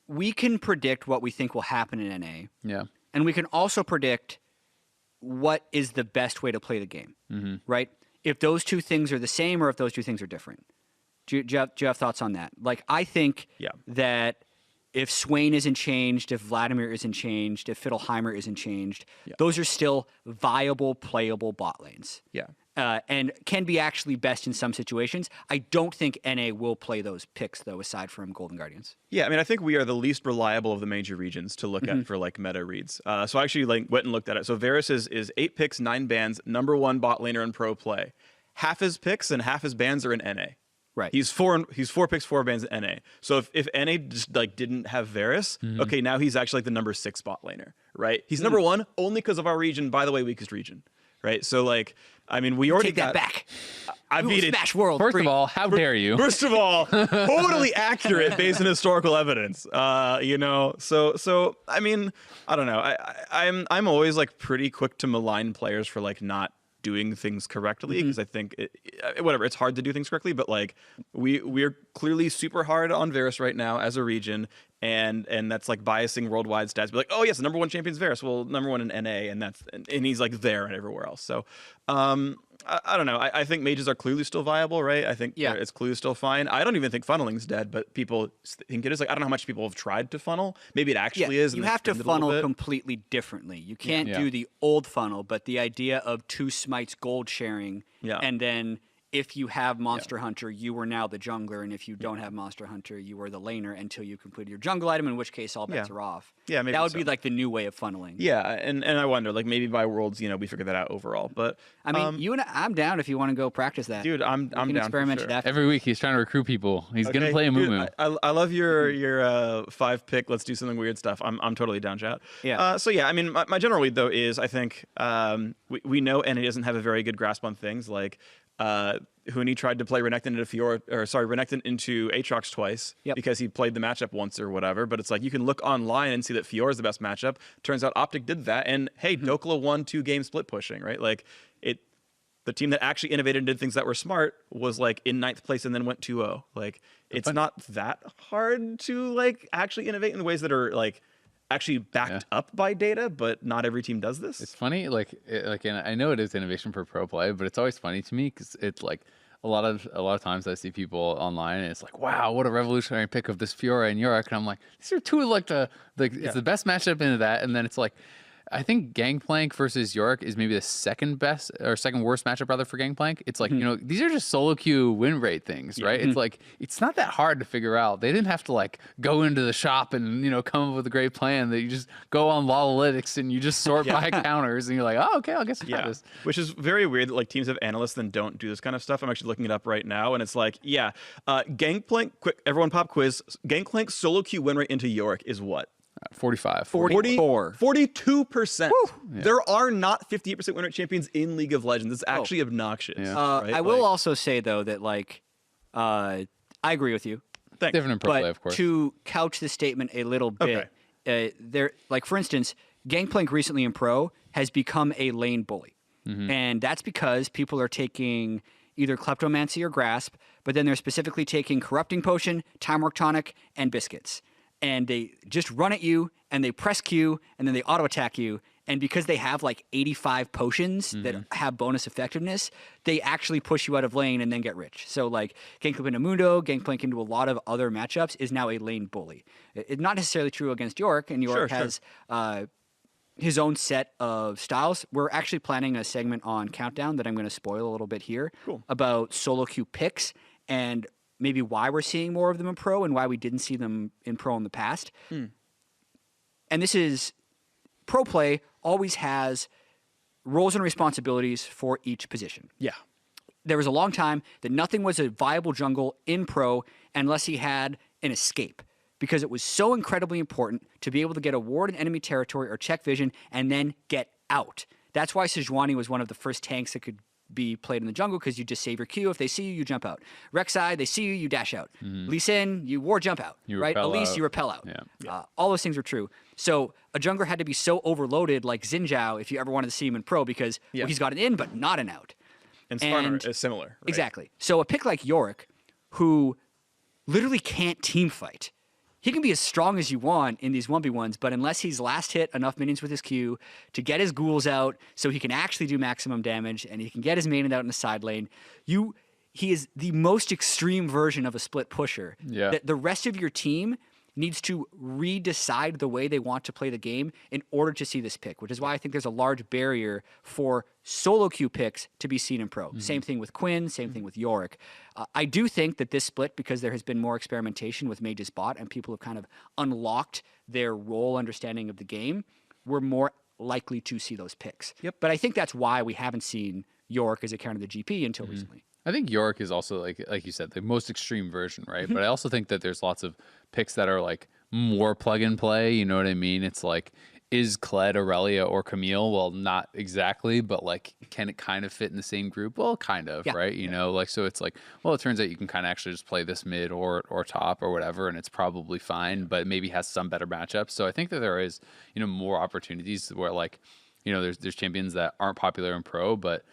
We can predict what we think will happen in NA. Yeah. And we can also predict what is the best way to play the game, right? If those two things are the same or if those two things are different. Do you have thoughts on that? Like, I think that if Swain isn't changed, if Vladimir isn't changed, if Fiddleheimer isn't changed, those are still viable, playable bot lanes. Yeah. And can be actually best in some situations. I don't think NA will play those picks, though, aside from Golden Guardians. Yeah, I mean, I think we are the least reliable of the major regions to look at for like meta reads. So I actually like went and looked at it. So Varus is 8 picks, 9 bans, #1 bot laner in pro play. Half his picks and half his bans are in NA. Right. He's 4 picks, 4 bans in NA. So if NA just like didn't have Varus, okay, now he's actually like the #6 bot laner, right? He's #1 only because of our region. By the way, weakest region, right? So like, I mean, we already Take that got back. I We will mean, smash world. First Phreak. of all, how dare you? First of all, totally accurate based on historical evidence. You know, so I mean, I don't know. I'm always like pretty quick to malign players for like not doing things correctly because I think whatever, it's hard to do things correctly, but like we're clearly super hard on Varus right now as a region, and that's like biasing worldwide stats. Be like, oh yes, the #1 champion's Varus. Well, #1 in NA, and he's like there and everywhere else. So I don't know. I think mages are clearly still viable, right? I think it's clearly still fine. I don't even think funneling's dead, but people think it is. Like, I don't know how much people have tried to funnel. Maybe it actually is. You and have to it's pinned a little funnel bit. completely differently. You can't Yeah. do the old funnel, but the idea of 2 smites gold sharing, and then if you have Monster Hunter, you are now the jungler, and if you don't have Monster Hunter, you are the laner until you complete your jungle item, in which case all bets are off. Yeah, maybe that would so. be like the new way of funneling. Yeah, and I wonder, like, maybe by Worlds, you know, we figure that out overall. But I mean, I'm down if you want to go practice that. dude, I'm We can down experiment for to sure. that. Every week he's trying to recruit people. He's gonna play a Dude, moo. I love your 5 pick. Let's do something weird stuff. I'm totally down, chat. Yeah. So yeah, I mean, my general read though is I think we know NA doesn't have a very good grasp on things like. Huni tried to play Renekton into Aatrox twice because he played the matchup once or whatever. But it's like you can look online and see that Fiora is the best matchup. Turns out Optic did that, and hey, Dokla won 2 game split pushing, right? Like the team that actually innovated and did things that were smart was like in 9th place and then went 2-0. Like it's not that hard to like actually innovate in ways that are like actually backed up by data, but not every team does this. It's funny, and I know it is innovation for pro play, but it's always funny to me because it's like a lot of times I see people online and it's like, wow, what a revolutionary pick of this Fiora and Yorick, and I'm like, these are 2 of like it's the best matchup into that, and then it's like. I think Gangplank versus Yorick is maybe the second best or second worst matchup rather for Gangplank. It's like, you know, these are just solo queue win rate things, right? It's like, it's not that hard to figure out. They didn't have to like go into the shop and, you know, come up with a great plan. That you just go on Lolalytics and you just sort by counters and you're like, oh, okay, I guess I got this. Which is very weird that like teams have analysts then don't do this kind of stuff. I'm actually looking it up right now and it's like, Gangplank, quick, everyone pop quiz. Gangplank solo queue win rate into Yorick is what? 45. 44. 42%. There are not 58% win rate champions in League of Legends. It's actually obnoxious. Yeah. Right? I will also say though that like I agree with you. Thanks. Different in pro But play, of course. to couch the statement a little bit, there, like for instance, Gangplank recently in pro has become a lane bully, and that's because people are taking either Kleptomancy or Grasp, but then they're specifically taking Corrupting Potion, Time Work Tonic, and Biscuits, and they just run at you, and they press Q, and then they auto attack you. And because they have like 85 potions that have bonus effectiveness, they actually push you out of lane and then get rich. So like Gangplank into Mundo, Gangplank into a lot of other matchups is now a lane bully. It's not necessarily true against York, and York has his own set of styles. We're actually planning a segment on Countdown that I'm going to spoil a little bit here about solo queue picks and maybe why we're seeing more of them in pro and why we didn't see them in pro in the past. And this is pro play always has roles and responsibilities for each position. Yeah. There was a long time that nothing was a viable jungle in pro unless he had an escape, because it was so incredibly important to be able to get a ward in enemy territory or check vision and then get out. That's why Sejuani was one of the first tanks that could be played in the jungle, because you just save your Q. If they see you, you jump out. Rek'Sai, they see you, you dash out. Lee Sin, you ward jump out. Right? Elise, you repel out. All those things were true. So a jungler had to be so overloaded like Xin Zhao if you ever wanted to see him in pro, because well, he's got an in but not an out. And Skarner is similar. Right? Exactly. So a pick like Yorick, who literally can't team fight. He can be as strong as you want in these 1v1s, but unless he's last hit enough minions with his Q to get his ghouls out so he can actually do maximum damage and he can get his main out in the side lane, he is the most extreme version of a split pusher. Yeah. The rest of your team needs to redecide the way they want to play the game in order to see this pick, which is why I think there's a large barrier for solo queue picks to be seen in pro. Same thing with Quinn, same thing with Yorick. I do think that this split, because there has been more experimentation with Mage's bot and people have kind of unlocked their role understanding of the game, we're more likely to see those picks. But I think that's why we haven't seen Yorick as a counter to the GP until recently. I think Yorick is also, like you said, the most extreme version, right? But I also think that there's lots of picks that are like more plug and play. You know what I mean? It's like, is Kled, Aurelia, or Camille? Well, not exactly, but like, can it kind of fit in the same group? Well, kind of, right? You know, like, so it's like, well, it turns out you can kind of actually just play this mid or top or whatever, and it's probably fine, but maybe has some better matchups. So I think that there is, you know, more opportunities where, like, you know, there's champions that aren't popular in pro, but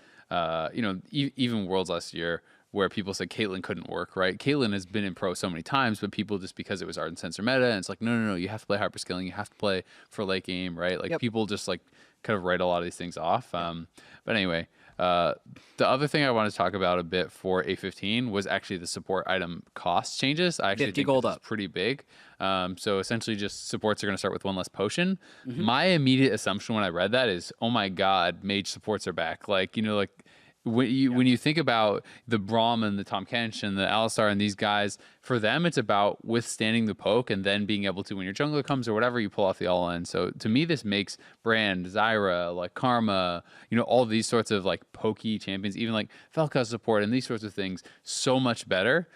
you know, even Worlds last year, where people said Caitlyn couldn't work, right? Caitlyn has been in pro so many times, but people, just because it was Ardent Sensor meta, and it's like, no, you have to play hyperscaling, you have to play for late game, right? Like, people just like kind of write a lot of these things off. But anyway, the other thing I wanted to talk about a bit for A15 was actually the support item cost changes. I actually think it's pretty big. So essentially, just supports are going to start with one less potion. My immediate assumption when I read that is, oh my god, mage supports are back. Like, you know, like, when you think about the Braum and the Tahm Kench and the Alistar and these guys, for them it's about withstanding the poke and then being able to, when your jungler comes or whatever, you pull off the all-in. So to me, this makes Brand, Zyra, like Karma, you know, all these sorts of like pokey champions, even like Vel'Koz support and these sorts of things, so much better,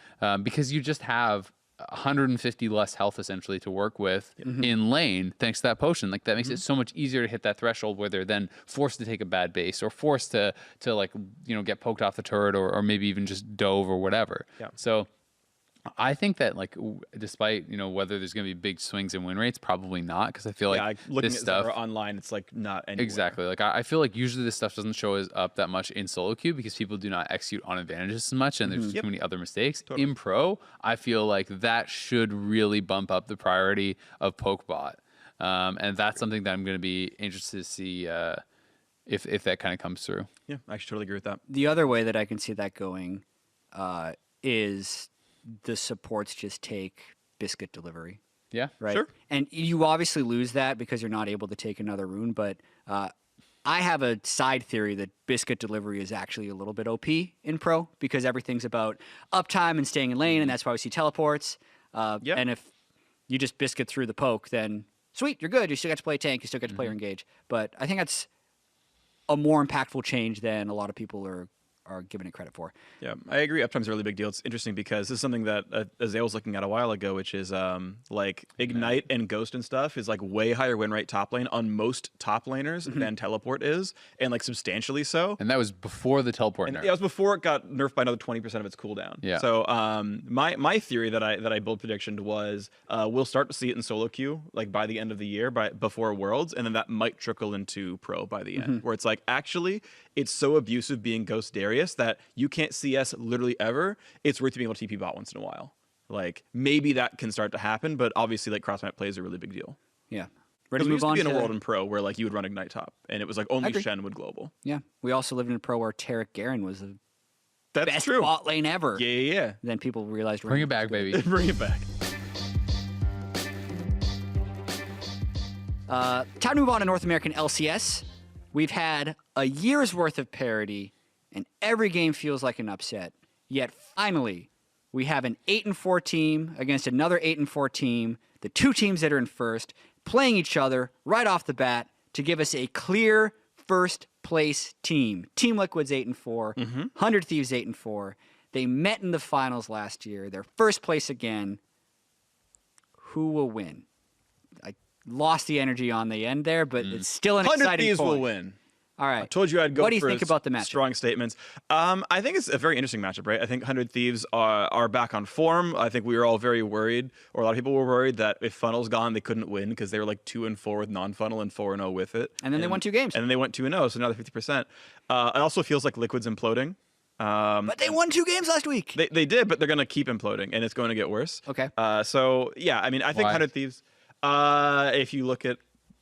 because you just have 150 less health essentially to work with in lane thanks to that potion. Like, that makes it so much easier to hit that threshold where they're then forced to take a bad base or forced to like, you know, get poked off the turret or maybe even just dove or whatever. So I think that, like, despite, you know, whether there's going to be big swings in win rates, probably not, because I feel like looking this at stuff online, it's like not anywhere. Exactly. Like, I feel like usually this stuff doesn't show up that much in solo queue because people do not execute on advantages as much, and there's too many other mistakes. In pro, I feel like that should really bump up the priority of poke bot, and that's something that I'm going to be interested to see if that kind of comes through. Yeah, I actually totally agree with that. The other way that I can see that going is the supports just take biscuit delivery. Yeah, right. Sure. And you obviously lose that because you're not able to take another rune. But I have a side theory that biscuit delivery is actually a little bit OP in pro, because everything's about uptime and staying in lane, and that's why we see teleports. And if you just biscuit through the poke, then sweet, you're good. You still get to play tank. You still get to play your engage. But I think that's a more impactful change than a lot of people are giving it credit for. Yeah, I agree. Uptime's a really big deal. It's interesting because this is something that Azale was looking at a while ago, which is like Ignite and Ghost and stuff is like way higher win rate top lane on most top laners than Teleport is, and like substantially so. And that was before the Teleport nerf. Yeah, it was before it got nerfed by another 20% of its cooldown. Yeah. So my theory that I build predictioned was we'll start to see it in solo queue like by the end of the year, before Worlds, and then that might trickle into pro by the end, where it's like, actually it's so abusive being Ghost Darius that you can't CS literally ever. It's worth being able to TP bot once in a while. Like, maybe that can start to happen, but obviously like cross-map play is a really big deal. Yeah. Ready to move on? We used to be in a world in pro where like you would run Ignite top, and it was like only Shen would global. Yeah. We also lived in a pro where Tarek Garen was the best true. bot lane ever. Yeah. Then people realized, bring it back, baby. Bring it back. Time to move on to North American LCS. We've had a year's worth of parity, and every game feels like an upset. Yet finally, we have an 8-4 team against another 8-4 team, the two teams that are in first, playing each other right off the bat to give us a clear first place team. Team Liquid's 8-4, 100 Thieves 8-4. They met in the finals last year. They're first place again. Who will win? I lost the energy on the end there, but it's still an 100 exciting Thieves point. will win. All right. I told you I'd go What do you for think about the matchup? strong statements. I think it's a very interesting matchup, right? I think 100 Thieves are back on form. I think we were all very worried, or a lot of people were worried that if Funnel's gone, they couldn't win because they were like 2-4 with non-Funnel and 4-0 with it. And then they won 2 games. And then they went 2-0, so now they're 50%. It also feels like Liquid's imploding. But they won 2 games last week. They did, but they're going to keep imploding, and it's going to get worse. Okay. So, yeah, I mean, I think Why? 100 Thieves, if you look at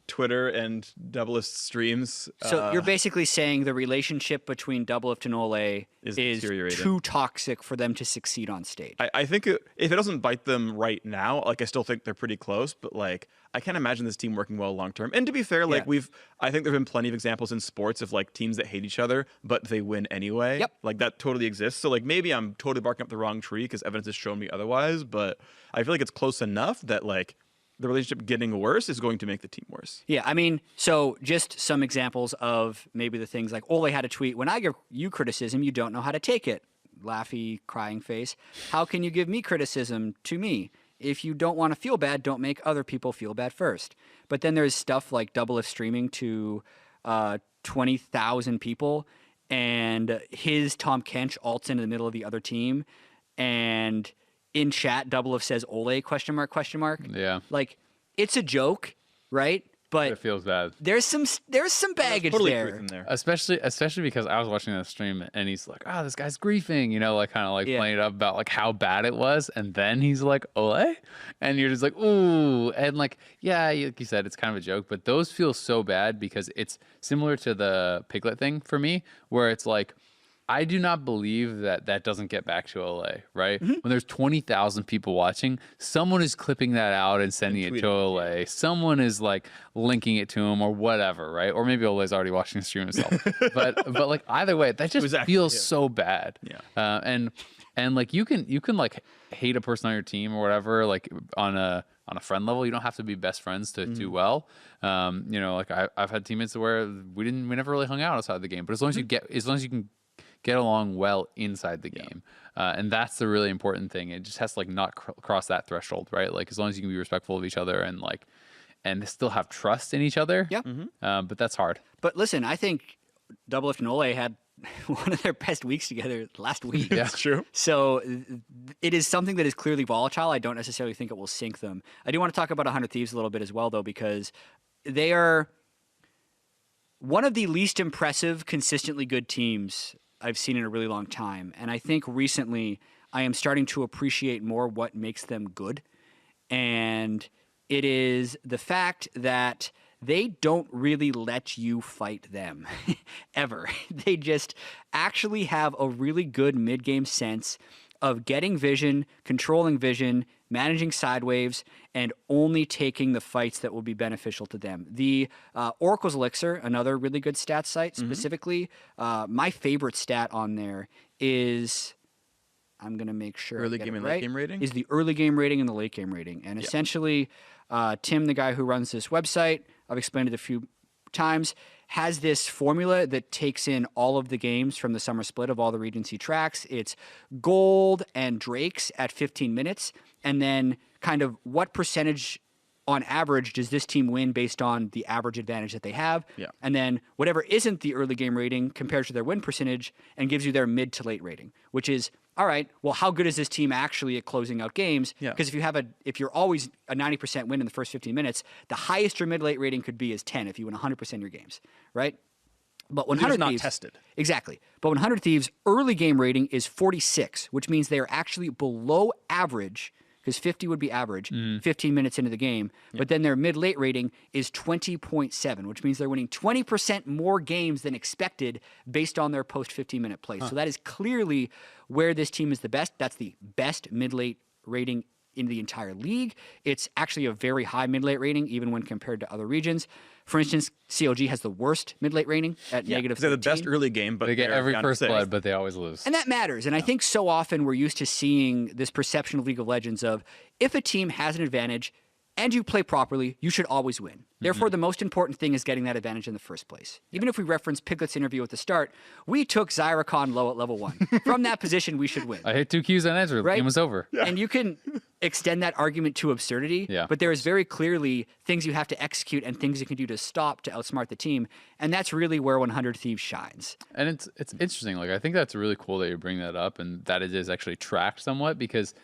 Twitter and Doublelift streams. So you're basically saying the relationship between Doublelift and Ole Is is deteriorating. too toxic for them to succeed on stage. I think if it doesn't bite them right now, like I still think they're pretty close, but like I can't imagine this team working well long term. And to be fair, like Yeah. I think there've been plenty of examples in sports of like teams that hate each other, but they win anyway. Yep. Like that totally exists. So like maybe I'm totally barking up the wrong tree because evidence has shown me otherwise, but I feel like it's close enough that like the relationship getting worse is going to make the team worse. Yeah, I mean, so just some examples of maybe the things like Ole had a tweet, when I give you criticism, you don't know how to take it. Laughy, crying face. How can you give me criticism to me? If you don't want to feel bad, don't make other people feel bad first. But then there's stuff like Doublelift streaming to 20,000 people, and his Tom Kench alts into the middle of the other team, and in chat, Doublelift says Ole, question mark, question mark. Yeah. Like, it's a joke, right? But It feels bad. there's some baggage Totally there. truth in there. Especially because I was watching the stream and he's like, "Oh, this guy's griefing," you know, like kind of like Yeah. playing it up about like how bad it was, and then he's like, "Ole," and you're just like, "Ooh," and like, yeah, like you said, it's kind of a joke, but those feel so bad because it's similar to the Piglet thing for me, where it's like, I do not believe that doesn't get back to LA, right? Mm-hmm. When there's 20,000 people watching, someone is clipping that out and sending it to LA. Someone is like linking it to him or whatever, right? Or maybe Ole's already watching the stream himself. but like either way, that just feels so bad. Yeah. And like you can like hate a person on your team or whatever, like on a friend level. You don't have to be best friends to do well. You know, like I've had teammates where we never really hung out outside the game, but as long as you can get along well inside the game. And that's the really important thing. It just has to like not cross that threshold, right? Like as long as you can be respectful of each other and like, and still have trust in each other. Yeah. But that's hard. But listen, I think Doublelift and Ole had one of their best weeks together last week. Yeah. That's true. So it is something that is clearly volatile. I don't necessarily think it will sink them. I do want to talk about 100 Thieves a little bit as well, though, because they are one of the least impressive, consistently good teams I've seen in a really long time. And I think recently I am starting to appreciate more what makes them good. And it is the fact that they don't really let you fight them ever. They just actually have a really good mid-game sense of getting vision, controlling vision, managing side waves, and only taking the fights that will be beneficial to them. The Oracle's Elixir, another really good stat site, specifically, my favorite stat on there is, I'm going to make sure Early I get game it and right, late game rating? is the early game rating and the late game rating. And essentially, Tim, the guy who runs this website, I've explained it a few times, has this formula that takes in all of the games from the summer split of all the regions he tracks. It's gold and Drakes at 15 minutes, and then kind of what percentage on average does this team win based on the average advantage that they have. Yeah. And then whatever isn't the early game rating compares to their win percentage and gives you their mid to late rating, which is, all right, well, how good is this team actually at closing out games? Yeah. Because if you're always a 90% win in the first 15 minutes, the highest your mid-late rating could be is 10 if you win 100% of your games, right? But 100 not Thieves, tested. Exactly. But 100 Thieves early game rating is 46, which means they are actually below average, because 50 would be average, 15 minutes into the game. But then their mid-late rating is 20.7, which means they're winning 20% more games than expected based on their post-15-minute play. So that is clearly where this team is the best. That's the best mid-late rating in the entire league. It's actually a very high mid-late rating, even when compared to other regions. For instance, CLG has the worst mid-late rating at negative 13. They're the best early game, but They get they're every down to first 6. blood, but they always lose. And that matters. And I think so often we're used to seeing this perception of League of Legends of if a team has an advantage and you play properly, you should always win. Therefore, the most important thing is getting that advantage in the first place. Even if we reference Piglet's interview at the start, we took Zyracon low at level 1. From that position, we should win. I hit 2 Qs on Ezra. The Right? game was over. And you can extend that argument to absurdity, Yeah. but there is very clearly things you have to execute and things you can do to stop to outsmart the team. And that's really where 100 Thieves shines. And it's interesting. Like, I think that's really cool that you bring that up and that it is actually tracked somewhat, because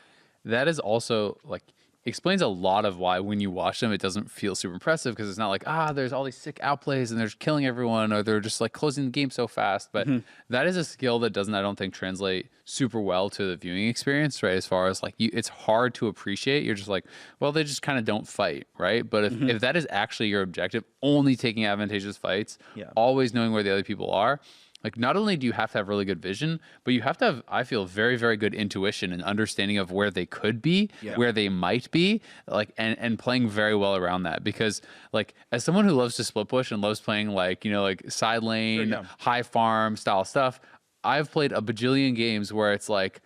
that is also like explains a lot of why when you watch them it doesn't feel super impressive, because it's not like there's all these sick outplays and they're just killing everyone, or they're just like closing the game so fast. But that is a skill that doesn't, I don't think, translate super well to the viewing experience, right? As far as like it's hard to appreciate. You're just like, well, they just kind of don't fight, right? But if that is actually your objective, only taking advantageous fights, always knowing where the other people are, like, not only do you have to have really good vision, but you have to have, I feel, very, very good intuition and understanding of where they could be, where they might be, like, and playing very well around that. Because, like, as someone who loves to split push and loves playing, like, you know, like side lane, high farm style stuff, I've played a bajillion games where it's like,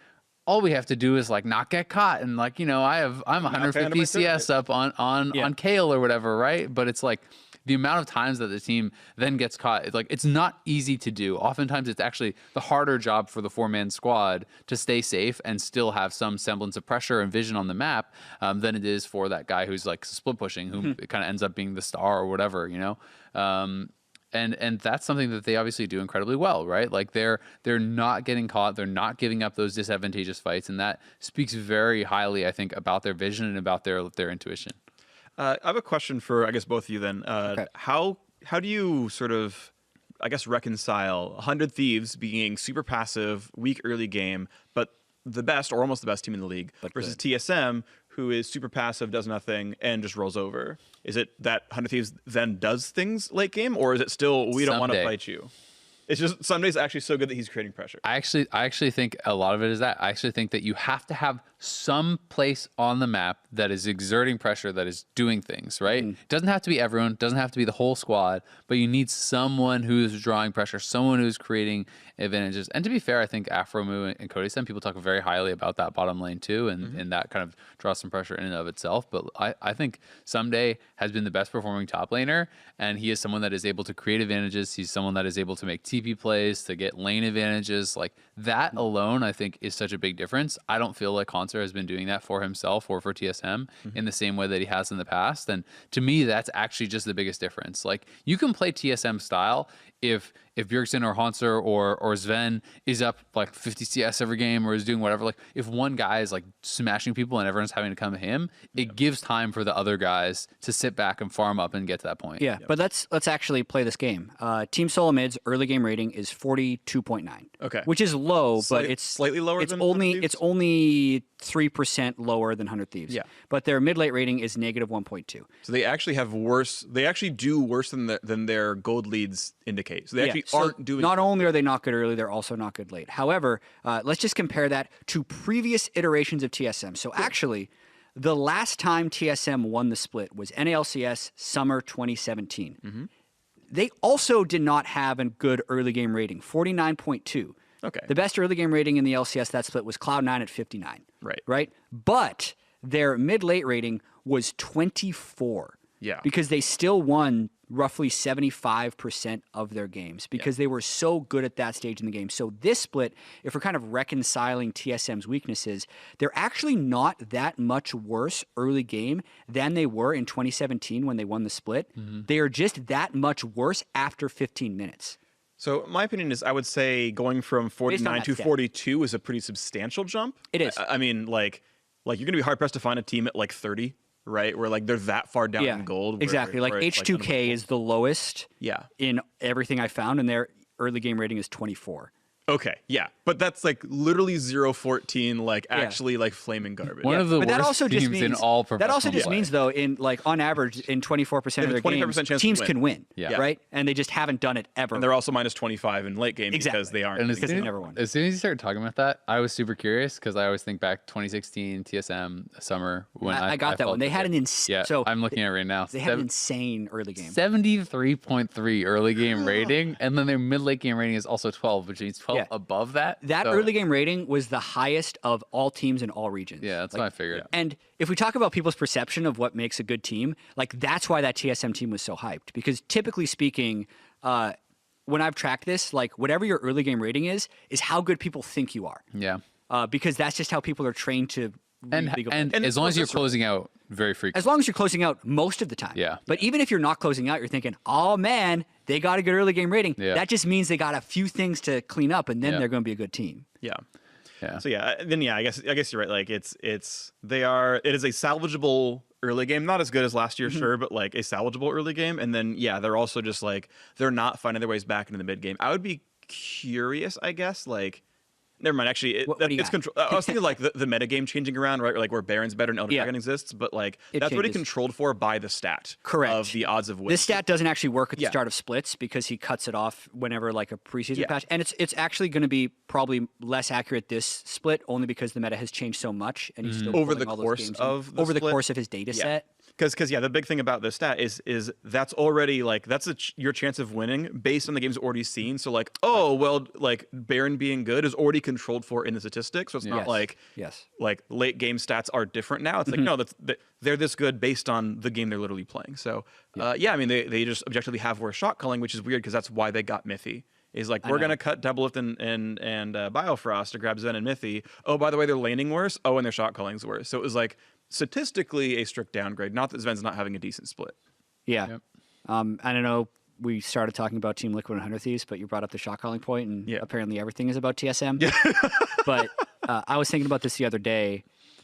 all we have to do is like not get caught, and like, you know, I'm 150 CS up on Kale or whatever, right? But it's like, the amount of times that the team then gets caught, it's not easy to do. Oftentimes, it's actually the harder job for the 4-man squad to stay safe and still have some semblance of pressure and vision on the map than it is for that guy who's like split pushing, who kind of ends up being the star or whatever, you know. And that's something that they obviously do incredibly well, right? Like they're not getting caught, they're not giving up those disadvantageous fights, and that speaks very highly, I think, about their vision and about their intuition. I have a question for, I guess, both of you then. Okay. How do you sort of, I guess, reconcile 100 Thieves being super passive, weak early game, but the best or almost the best team in the league, versus TSM, who is super passive, does nothing, and just rolls over? Is it that 100 Thieves then does things late game, or is it still, we don't want to fight you? It's just Sunday's actually so good that he's creating pressure. I actually think a lot of it is that. I actually think that you have to have some place on the map that is exerting pressure, that is doing things, right? It doesn't have to be everyone, doesn't have to be the whole squad, but you need someone who's drawing pressure, someone who's creating advantages. And to be fair, I think Afromu and Kodesem, people talk very highly about that bottom lane too, and that kind of draws some pressure in and of itself. But I think Someday has been the best performing top laner, and he is someone that is able to create advantages. He's someone that is able to make TP plays, to get lane advantages. Like that alone, I think, is such a big difference. I don't feel like Haunter has been doing that for himself or for TSM in the same way that he has in the past. And to me, that's actually just the biggest difference. Like, you can play TSM style if Bjergsen or Haunter or Sven is up like 50 CS every game or is doing whatever. Like, if one guy is like smashing people and everyone's having to come to him, it gives time for the other guys to sit back and farm up and get to that point. Yeah, but let's actually play this game. Team Solo Mid's early game rating is 42.9. Okay, which is low, but it's slightly lower. It's than only 100 Thieves? it's only 3% lower than 100 Thieves. Yeah, but their mid late rating is negative 1.2. So they actually have worse. They actually do worse than their gold leads indicate. So they actually aren't doing. Not only are they not good early, they're also not good late. However, let's just compare that to previous iterations of TSM. So actually, the last time TSM won the split was NA LCS summer 2017. They also did not have a good early game rating, 49.2. Okay. The best early game rating in the LCS that split was Cloud9 at 59. Right? But their mid-late rating was 24. Yeah. Because they still won roughly 75% of their games because they were so good at that stage in the game. So this split, if we're kind of reconciling TSM's weaknesses, they're actually not that much worse early game than they were in 2017 when they won the split. They are just that much worse after 15 minutes. So my opinion is, I would say going from 49 to 42 is a pretty substantial jump. It is. I mean, like you're going to be hard pressed to find a team at like 30, right? Where like they're that far down in gold. Exactly. Like H2K is the lowest in everything I found, and their early game rating is 24. Okay, yeah, but that's like literally 0-14, like actually like flaming garbage. One of the But that worst also just teams in means all professional that also just play. means though, in like on average, in 24% of their 20% games, chance to teams win. can win. Yeah. Right, and they just haven't done it ever. And they're also minus 25 in late game because Exactly. they aren't. And because they never won. as soon as you started talking about that, I was super curious because I always think back 2016 TSM summer when I got that felt one. They that had an insane. Yeah, So I'm looking at it right now. they had an insane early game. 73.3 early game rating, and then their mid late game rating is also 12, which means 12 Yeah. above that. That So, early game rating was the highest of all teams in all regions. Yeah, that's what I figured. And if we talk about people's perception of what makes a good team, like that's why that TSM team was so hyped. Because typically speaking, when I've tracked this, like whatever your early game rating is how good people think you are. Yeah. Because that's just how people are trained to read League of Legends. And as long as you're closing out very frequently. As long as you're closing out most of the time. Yeah. But even if you're not closing out, you're thinking, oh man, they got a good early game rating. Yeah. That just means they got a few things to clean up, and then Yeah. they're going to be a good team. Yeah. Yeah. So I guess you're right. Like it is a salvageable early game, not as good as last year, sure, but like a salvageable early game. And then they're also just like they're not finding their ways back into the mid game. I would be curious, I guess, like. Never mind. Actually, What do you it's got? control. I was thinking like the meta game changing around, right? Or like where Baron's better and Elder Yeah. Dragon exists, but like It that's already changes. controlled for by the stat. Correct. Of the odds of winning. This stat doesn't actually work at the Yeah. start of splits because he cuts it off whenever like a preseason Yeah. patch, and it's actually going to be probably less accurate this split only because the meta has changed so much, and he's still Over pulling the all those course games in. of the over the split? course of his data set. Because the big thing about this stat is that's already like that's your chance of winning based on the games already seen. So like like Baron being good is already controlled for in the statistics. So it's not Yes. like Yes. like late game stats are different now. It's like no, they're this good based on the game they're literally playing. So I mean they just objectively have worse shot calling, which is weird because that's why they got Mithy. Is like we're gonna cut Doublelift and Biofrost to grab Zen and Mithy. Oh, by the way, they're laning worse. Oh, and their shot calling's worse. So it was like statistically a strict downgrade. Not that Sven's not having a decent split. Yeah. Yep. I don't know. We started talking about Team Liquid and 100 Thieves, but you brought up the shot calling point, and apparently everything is about TSM. But I was thinking about this the other day.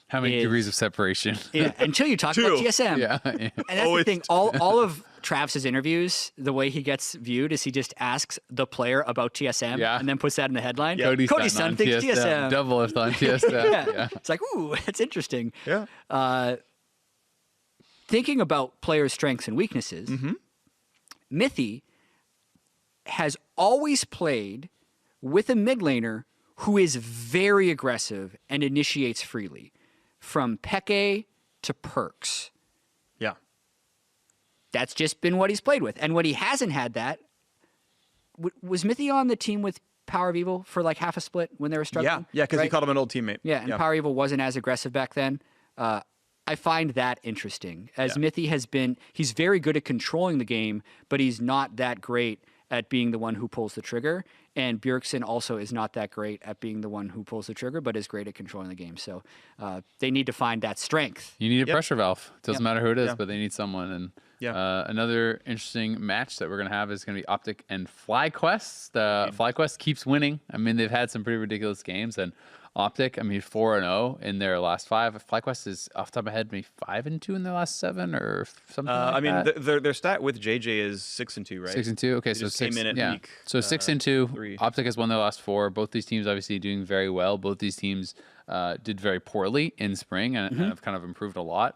How many is- degrees of separation? Yeah, until you talk about TSM. Yeah. And that's the thing. All of Travis's interviews, the way he gets viewed is he just asks the player about TSM Yeah. and then puts that in the headline. Cody's Cody's son son on thinks TSM. Double lift on TSM. Yeah. It's like, ooh, that's interesting. Yeah. Thinking about players' strengths and weaknesses, Mithy has always played with a mid laner who is very aggressive and initiates freely, from Peke to Perks. Yeah. That's just been what he's played with. And when he hasn't had that, was Mithy on the team with Power of Evil for like half a split when they were struggling? Yeah, because he right? called him an old teammate. Yeah, and Power Evil wasn't as aggressive back then. I find that interesting. As Mithy has been, he's very good at controlling the game, but he's not that great at being the one who pulls the trigger. And Bjergsen also is not that great at being the one who pulls the trigger, but is great at controlling the game. So they need to find that strength. You need a pressure valve. Doesn't matter who it is, Yeah. but they need someone. And Yeah. another interesting match that we're going to have is going to be Optic and FlyQuest. FlyQuest keeps winning. I mean, they've had some pretty ridiculous games. And Optic, I mean, 4-0 in their last 5. FlyQuest is, off the top of my head, maybe 5-2 in their last 7 or something like I mean, that. their stat with JJ is 6-2, right? 6-2. Okay, so just 6. came in at Yeah. week, So 6-2. 3. Optic has won their last 4. Both these teams obviously doing very well. Both these teams did very poorly in spring and have kind of improved a lot.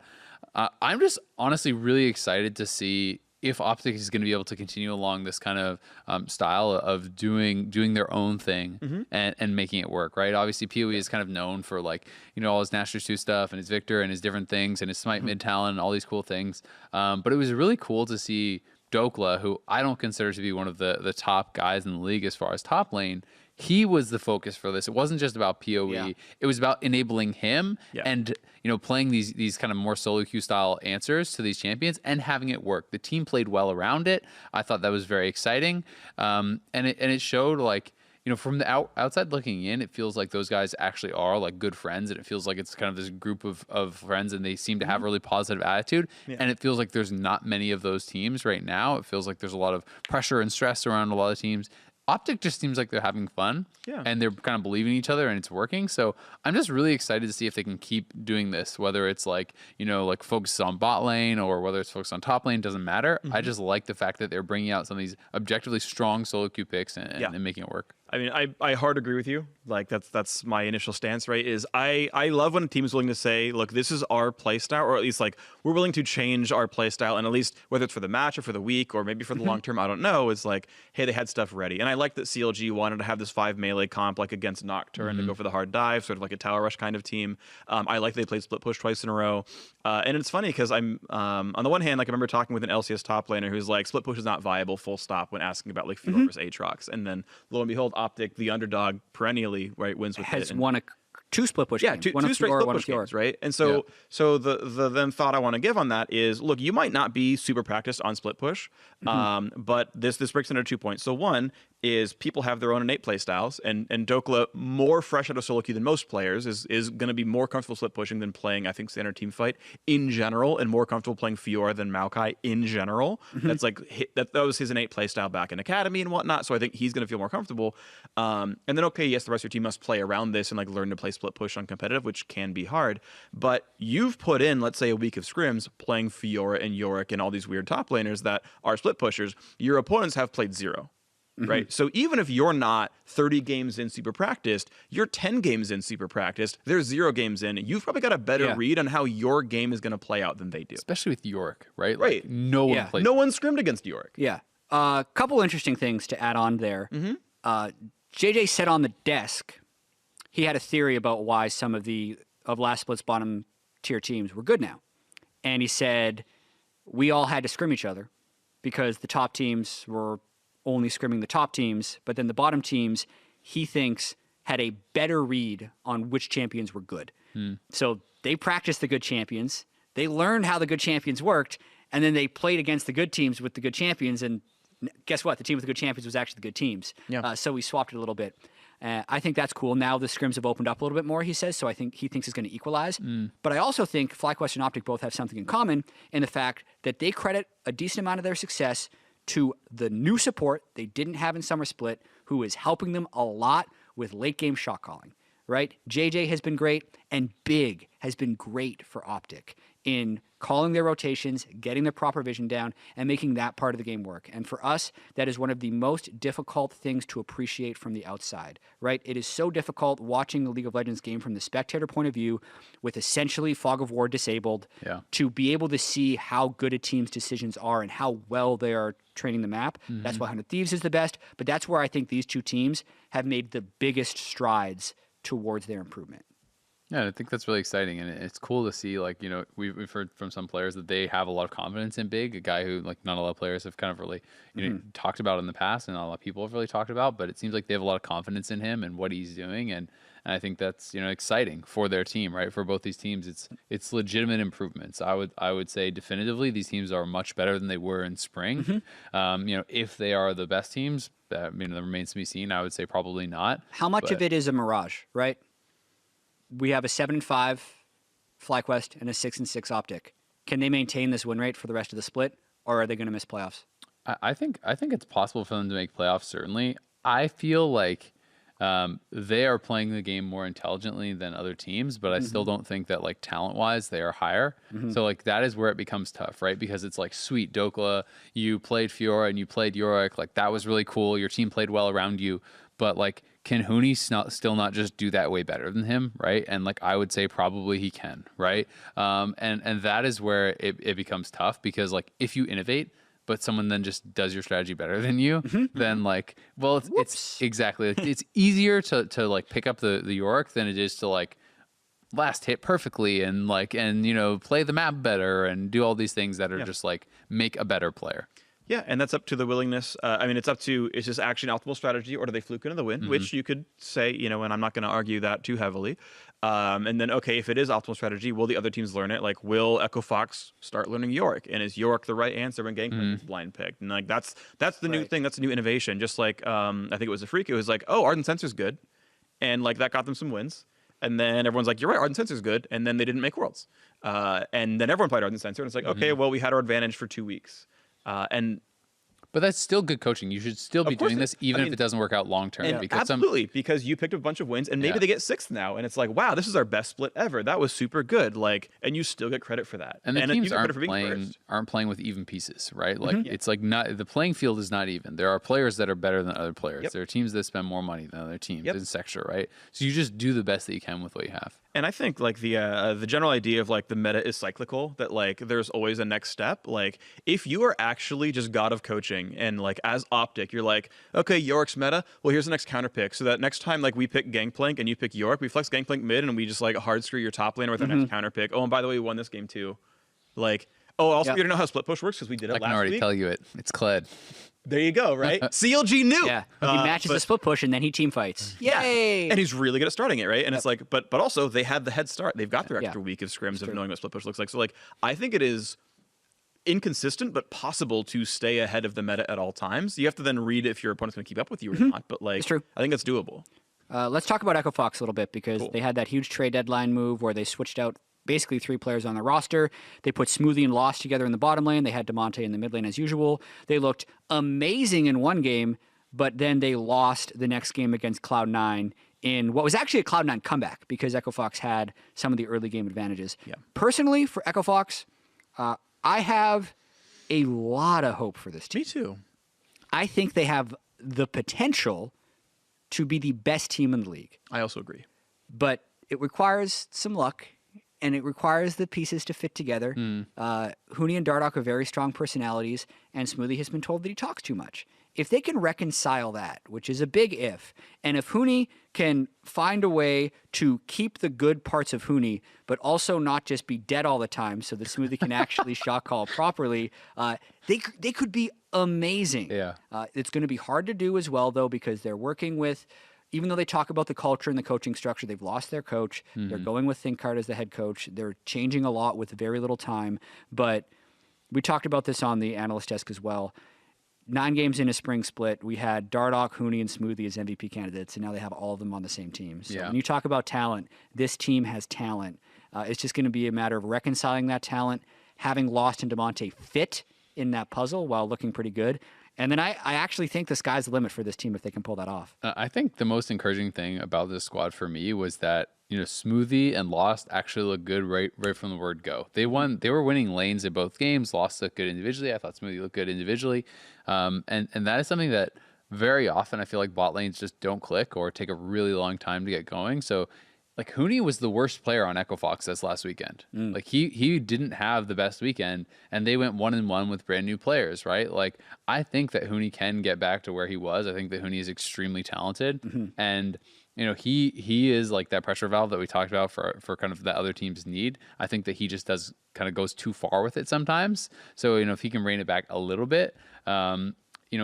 I'm just honestly really excited to see if Optic is going to be able to continue along this kind of style of doing their own thing and making it work, right? Obviously, PoE is kind of known for like, all his Nashor's 2 stuff and his Victor and his different things and his Smite mid talent and all these cool things. But it was really cool to see Dokla, who I don't consider to be one of the top guys in the league as far as top lane. He was the focus for this. It wasn't just about PoE. Yeah. It was about enabling him Yeah. and playing these kind of more solo queue style answers to these champions and having it work. The team played well around it. I thought that was very exciting, and it showed like from the outside looking in, it feels like those guys actually are like good friends, and it feels like it's kind of this group of friends, and they seem to have a really positive attitude. And it feels like there's not many of those teams right now. It feels like there's a lot of pressure and stress around a lot of teams. Optic just seems like they're having fun, and they're kind of believing in each other, and it's working. So I'm just really excited to see if they can keep doing this, whether it's like like focus on bot lane or whether it's focused on top lane, doesn't matter. I just like the fact that they're bringing out some of these objectively strong solo queue picks and making it work. I mean, I hard agree with you. Like that's my initial stance, right? Is I love when a team is willing to say, look, this is our play style, or at least like we're willing to change our play style, and at least whether it's for the match or for the week or maybe for the long term, I don't know. Is like, hey, they had stuff ready, and I like that CLG wanted to have this 5 melee comp like against Nocturne to go for the hard dive, sort of like a tower rush kind of team. I like they played split push twice in a row, and it's funny because I'm on the one hand, like I remember talking with an LCS top laner who's like, split push is not viable, full stop, when asking about like Fiora versus Aatrox, and then lo and behold, Optic, the underdog perennially, right, wins with Has it. won two split push games. Two straight split push games, right? And so the then thought I want to give on that is, look, you might not be super practiced on split push, but this breaks into 2 points. So one is people have their own innate play styles, and Dokla, more fresh out of solo queue than most players, is going to be more comfortable split pushing than playing, I think, standard team fight in general, and more comfortable playing Fiora than Maokai in general. That's like that was his innate play style back in academy and whatnot. So I think he's going to feel more comfortable. And then yes, the rest of your team must play around this and like learn to play split push on competitive, which can be hard. But you've put in, let's say, a week of scrims playing Fiora and Yorick and all these weird top laners that are split pushers. Your opponents have played 0. Right. So even if you're not 30 games in super practiced, you're 10 games in super practiced, they're 0 games in, you've probably got a better read on how your game is going to play out than they do. Especially with Yorick, right? Right. Like, no one played. No one scrimmed against Yorick. Yeah. Couple interesting things to add on there. JJ said on the desk he had a theory about why some of last split's bottom tier teams were good now. And he said we all had to scrim each other because the top teams were only scrimming the top teams, but then the bottom teams, he thinks, had a better read on which champions were good. So they practiced the good champions, they learned how the good champions worked, and then they played against the good teams with the good champions, and guess what? The team with the good champions was actually the good teams. So we swapped it a little bit. I think that's cool. Now the scrims have opened up a little bit more, he says, so I think he thinks it's going to equalize. But I also think FlyQuest and Optic both have something in common in the fact that they credit a decent amount of their success to the new support they didn't have in Summer Split, who is helping them a lot with late game shot calling, right? JJ has been great, and Big has been great for Optic in calling their rotations, getting the proper vision down, and making that part of the game work. And for us, that is one of the most difficult things to appreciate from the outside, right? It is so difficult watching the League of Legends game from the spectator point of view with essentially Fog of War disabled to be able to see how good a team's decisions are and how well they are training the map. That's why 100 Thieves is the best, but that's where I think these two teams have made the biggest strides towards their improvement. Yeah, I think that's really exciting, and it's cool to see. Like, you know, we've heard from some players that they have a lot of confidence in Big, a guy who like not a lot of players have kind of really talked about in the past, and not a lot of people have really talked about. But it seems like they have a lot of confidence in him and what he's doing, and I think that's exciting for their team, right? For both these teams, it's legitimate improvements. I would say definitively these teams are much better than they were in spring. If they are the best teams, that remains to be seen. I would say probably not. How much of it is a mirage, right? We have a 7-5 FlyQuest and a 6-6 Optic. Can they maintain this win rate for the rest of the split, or are they going to miss playoffs? I think it's possible for them to make playoffs. Certainly, I feel like they are playing the game more intelligently than other teams, but I still don't think that like talent-wise they are higher. So like that is where it becomes tough, right? Because it's like, sweet, Dokla, you played Fiora and you played Yorick, like that was really cool. Your team played well around you, but like, can Huni still not just do that way better than him, right? And like I would say probably he can, right? And that is where it becomes tough, because like if you innovate, but someone then just does your strategy better than you, then like, well, it's exactly, it's easier to like pick up the Yorick than it is to like last hit perfectly and like, and play the map better and do all these things that are just like make a better player. Yeah, and that's up to the willingness. It's up to, is this actually an optimal strategy, or do they fluke into the win? Which you could say, and I'm not going to argue that too heavily. And then, okay, if it is optimal strategy, will the other teams learn it? Like, will Echo Fox start learning Yorick? And is Yorick the right answer when Gangplank is blind picked? And like, that's the new thing. That's a new innovation. Just like, I think it was a Phreak. It was like, oh, Ardent Sensor's good. And like, that got them some wins. And then everyone's like, you're right, Ardent Sensor's good. And then they didn't make Worlds. And then everyone played Ardent Sensor. And it's like, okay, well, we had our advantage for 2 weeks. And But that's still good coaching. You should still be Of course doing it- this, even I if mean, it doesn't work out long term. And Because absolutely, because you picked up a bunch of wins, and maybe Yeah. they get 6th now, and it's like, wow, this is our best split ever. That was super good. Like, and you still get credit for that. and the you teams get credit for being aren't playing with even pieces, right? Like Mm-hmm. it's like not the playing field is not even. There are players that are better than other players. Yep. There are teams that spend more money than other teams Yep. in sector, right? So you just do the best that you can with what you have. And I think like the general idea of like the meta is cyclical, that like there's always a next step. Like if you are actually just god of coaching and like as Optic, you're like, okay, Yorick's meta, well here's the next counter pick. So that next time like we pick Gangplank and you pick Yorick, we flex Gangplank mid and we just like hard screw your top laner with our next counter pick. Oh, and by the way, we won this game too. Like, oh, also Yep. we don't know how split push works because we did it I can last already week. tell you it. It's Kled. There you go, right? CLG knew. Yeah, he matches the split push and then he team fights. Yeah. Yay! And he's really good at starting it, right? And it's like, but also they had the head start. They've got their Yeah. extra week of scrims of knowing what split push looks like. So like, I think it is inconsistent but possible to stay ahead of the meta at all times. You have to then read if your opponent's going to keep up with you or not. But like, It's true. I think that's doable. Let's talk about Echo Fox a little bit because Cool. they had that huge trade deadline move where they switched out basically 3 players on the roster. They put Smoothie and Lost together in the bottom lane. They had DeMonte in the mid lane as usual. They looked amazing in one game, but then they lost the next game against Cloud9 in what was actually a Cloud9 comeback because Echo Fox had some of the early game advantages. Yeah. Personally, for Echo Fox, I have a lot of hope for this team. Me too. I think they have the potential to be the best team in the league. I also agree. But it requires some luck, and it requires the pieces to fit together. Huni and Dardoch are very strong personalities, and Smoothie has been told that he talks too much. If they can reconcile that, which is a big if, and if Huni can find a way to keep the good parts of Huni, but also not just be dead all the time so that Smoothie can actually shot call properly, they could be amazing. Yeah. It's going to be hard to do as well, though, because they're working with, even though they talk about the culture and the coaching structure, they've lost their coach. They're going with ThinkCard as the head coach. They're changing a lot with very little time. But we talked about this on the analyst desk as well. 9 games in a spring split, we had Dardoch, Huni, and Smoothie as MVP candidates, and now they have all of them on the same team. So Yeah. when you talk about talent, this team has talent. It's just going to be a matter of reconciling that talent, having Lost and DeMonte fit in that puzzle while looking pretty good. And then I actually think the sky's the limit for this team if they can pull that off. I think the most encouraging thing about this squad for me was that Smoothie and Lost actually looked good right from the word go. They were winning lanes in both games. Lost looked good individually. I thought Smoothie looked good individually, and that is something that very often I feel like bot lanes just don't click or take a really long time to get going. So like Huni was the worst player on Echo Fox this last weekend. Like he didn't have the best weekend, and they went 1-1 with brand new players, right? Like I think that Huni can get back to where he was. I think that Huni is extremely talented, and he is like that pressure valve that we talked about for kind of the other teams need. I think that he just goes too far with it sometimes. So if he can rein it back a little bit.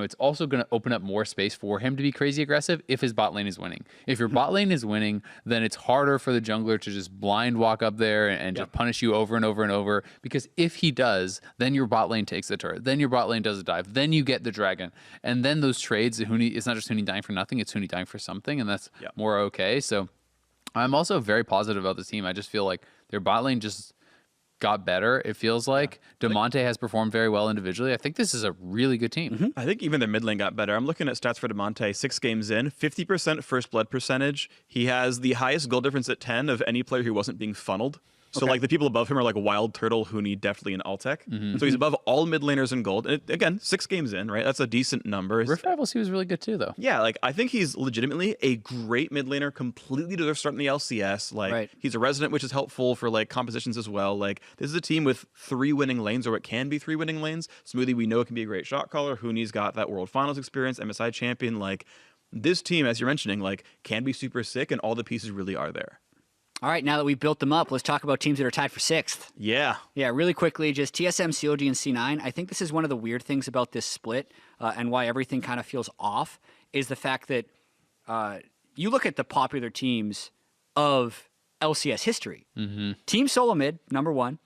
It's also going to open up more space for him to be crazy aggressive if his bot lane is winning. If your bot lane is winning, then it's harder for the jungler to just blind walk up there and just punish you over and over and over. Because if he does, then your bot lane takes the turret. Then your bot lane does a dive. Then you get the dragon. And then those trades, it's not just Huni dying for nothing, it's Huni dying for something. And that's more okay. So I'm also very positive about this team. I just feel like their bot lane just got better. It feels like DeMonte has performed very well individually. I think this is a really good team. I think even their mid lane got better. I'm looking at stats for DeMonte. 6 games in, 50% first blood percentage. He has the highest goal difference at 10 of any player who wasn't being funneled. So like the people above him are like Wild Turtle, Huni, definitely an Altec. So he's above all mid laners in gold. And again, 6 games in, right? That's a decent number. Rift Rivals, he was really good too, though. Yeah, like I think he's legitimately a great mid laner, completely deserves starting the LCS. Like he's a resident, which is helpful for like compositions as well. Like this is a team with 3 winning lanes, or it can be 3 winning lanes. Smoothie, we know it can be a great shot caller. Huni's got that World Finals experience, MSI champion. Like this team, as you're mentioning, like can be super sick, and all the pieces really are there. All right, now that we've built them up, let's talk about teams that are tied for 6th. Yeah. Yeah, really quickly, just TSM, COG, and C9. I think this is one of the weird things about this split and why everything kind of feels off is the fact that you look at the popular teams of LCS history. Team Solo Mid, number 1.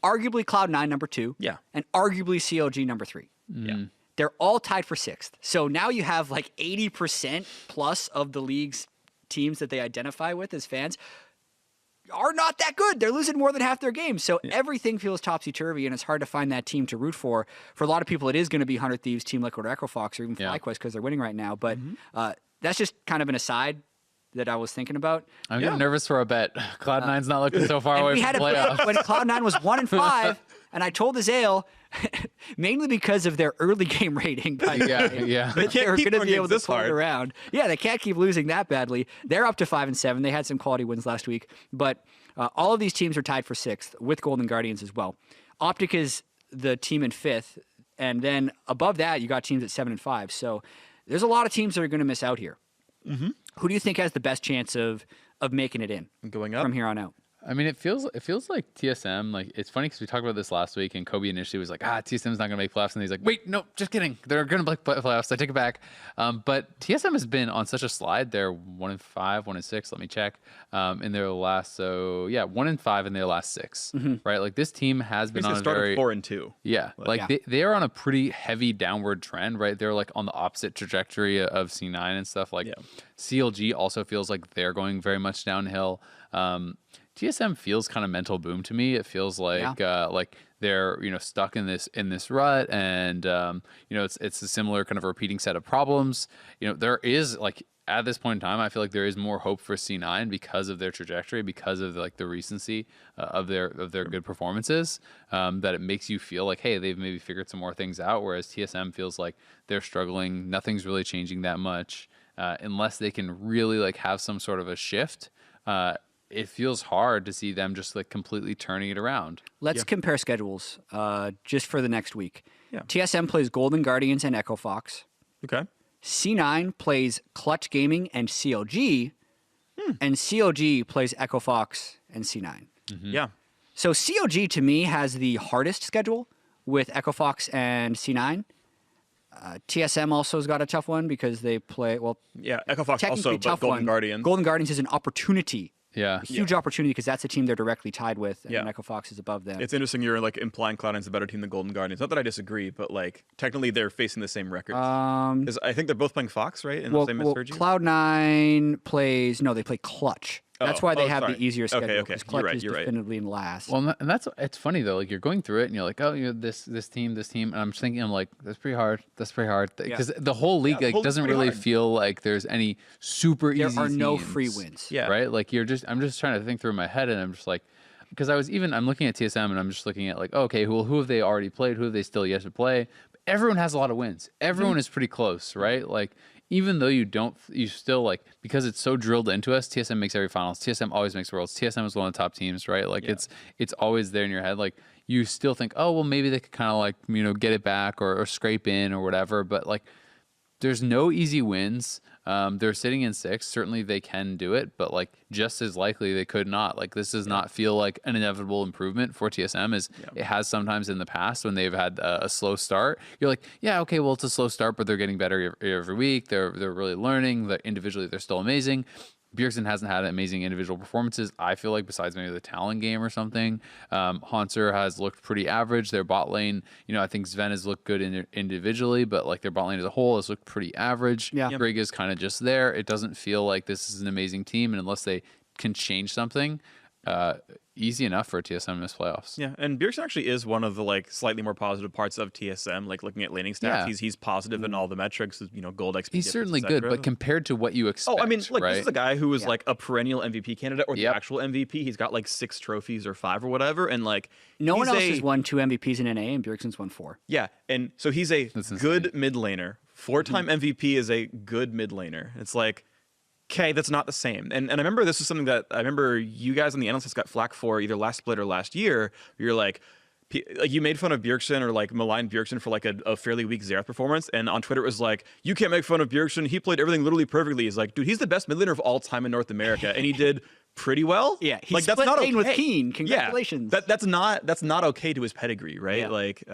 Arguably Cloud9, number 2. Yeah. And arguably COG, number 3. Yeah. They're all tied for 6th. So now you have like 80% plus of the league's teams that they identify with as fans are not that good. They're losing more than half their games. So everything feels topsy-turvy, and it's hard to find that team to root for. For a lot of people, it is going to be 100 Thieves, Team Liquid, or Echo Fox, or even FlyQuest because they're winning right now. But that's just kind of an aside that I was thinking about. I'm getting nervous for a bet. Cloud9's not looking so far away from playoffs. When Cloud9 was 1-5, and I told Azale, mainly because of their early game rating, by the way, that they were going to be able to pull it around. Yeah, they can't keep losing that badly. They're up to 5-7. They had some quality wins last week, but all of these teams are tied for 6th with Golden Guardians as well. Optic is the team in 5th, and then above that, you got teams at 7 and 5. So there's a lot of teams that are going to miss out here. Mm-hmm. Who do you think has the best chance of making it in going up from here on out? I mean, it feels like TSM. Like, it's funny because we talked about this last week, and Kobe initially was like, TSM's not going to make playoffs, and he's like, wait, no, just kidding, they're going to make playoffs. I take it back. But TSM has been on such a slide. They're 1-5, 1-6. Let me check. In their last, 1-5 in their last 6. Right, like this team has been on a very 4-2. Yeah, they are on a pretty heavy downward trend. Right, they're like on the opposite trajectory of C9 and stuff. Like CLG also feels like they're going very much downhill. TSM feels kind of mental boom to me. It feels like they're stuck in this rut, and it's a similar kind of repeating set of problems. There is like at this point in time, I feel like there is more hope for C9 because of their trajectory, because of like the recency of their good performances. That it makes you feel like, hey, they've maybe figured some more things out. Whereas TSM feels like they're struggling. Nothing's really changing that much unless they can really like have some sort of a shift. It feels hard to see them just like completely turning it around. Let's compare schedules just for the next week. Yeah. TSM plays Golden Guardians and Echo Fox. Okay. C9 plays Clutch Gaming and CLG, and CLG plays Echo Fox and C9. Yeah. So CLG to me has the hardest schedule with Echo Fox and C9. TSM also has got a tough one because they play Echo Fox also, but Golden Guardians. Golden Guardians is an opportunity. Yeah. A huge opportunity because that's a team they're directly tied with, and Echo Fox is above them. It's interesting you're like implying Cloud9's a better team than Golden Guardians. Not that I disagree, but like technically they're facing the same records. Because I think they're both playing Fox, right? In the same Surge. Cloud9 plays they play Clutch. That's why they have the easier schedule. Okay. Because Clutch is definitively in last. Well, and it's funny though. Like you're going through it, and you're like, oh, this team, and I'm like, that's pretty hard. That's pretty hard because the whole league doesn't really feel like there's any super easy. There are no teams, free wins. Yeah. Right. Like I'm just trying to think through my head, and I'm just like, because I'm looking at TSM, and I'm just looking at like, okay, who have they already played? Who have they still yet to play? But everyone has a lot of wins. Everyone is pretty close, right? Like. Even though you still like, because it's so drilled into us, TSM makes every finals. TSM always makes worlds. TSM is one of the top teams, right? Like it's always there in your head. Like you still think, oh, well, maybe they could kind of like, get it back or scrape in or whatever. But like, there's no easy wins. They're sitting in 6th. Certainly they can do it, but like just as likely they could not. Like this does not feel like an inevitable improvement for TSM as it has sometimes in the past when they've had a slow start. You're like, yeah, okay, well it's a slow start, but they're getting better every week. They're really learning. That individually they're still amazing. Bjergsen hasn't had amazing individual performances, I feel like, besides maybe the Talon game or something. Haunter has looked pretty average. Their bot lane, I think Sven has looked good individually, but like their bot lane as a whole has looked pretty average. Yeah. Phreak is kind of just there. It doesn't feel like this is an amazing team, and unless they can change something, easy enough for a TSM to miss playoffs. Yeah, and Bjergsen actually is one of the like slightly more positive parts of TSM. Like looking at laning stats, he's positive in all the metrics. Gold XP. He's certainly good, but compared to what you expect, this is a guy who was like a perennial MVP candidate or the actual MVP. He's got like 6 trophies or 5 or whatever, and like no one else has won 2 MVPs in NA, and Bjergsen's won 4. Yeah, and so he's a good mid laner. 4-time MVP is a good mid laner. It's like. Okay, that's not the same. And I remember this is something that I remember you guys on the analysis got flack for either last split or last year. You're like you made fun of Bjergsen or like maligned Bjergsen for like a fairly weak Xerath performance. And on Twitter it was like, you can't make fun of Bjergsen. He played everything literally perfectly. He's like, dude, he's the best mid laner of all time in North America. And he did pretty well. Yeah, he like, split that's not lane okay. with Keen. Congratulations. Yeah, that's not okay to his pedigree, right? Yeah. Like,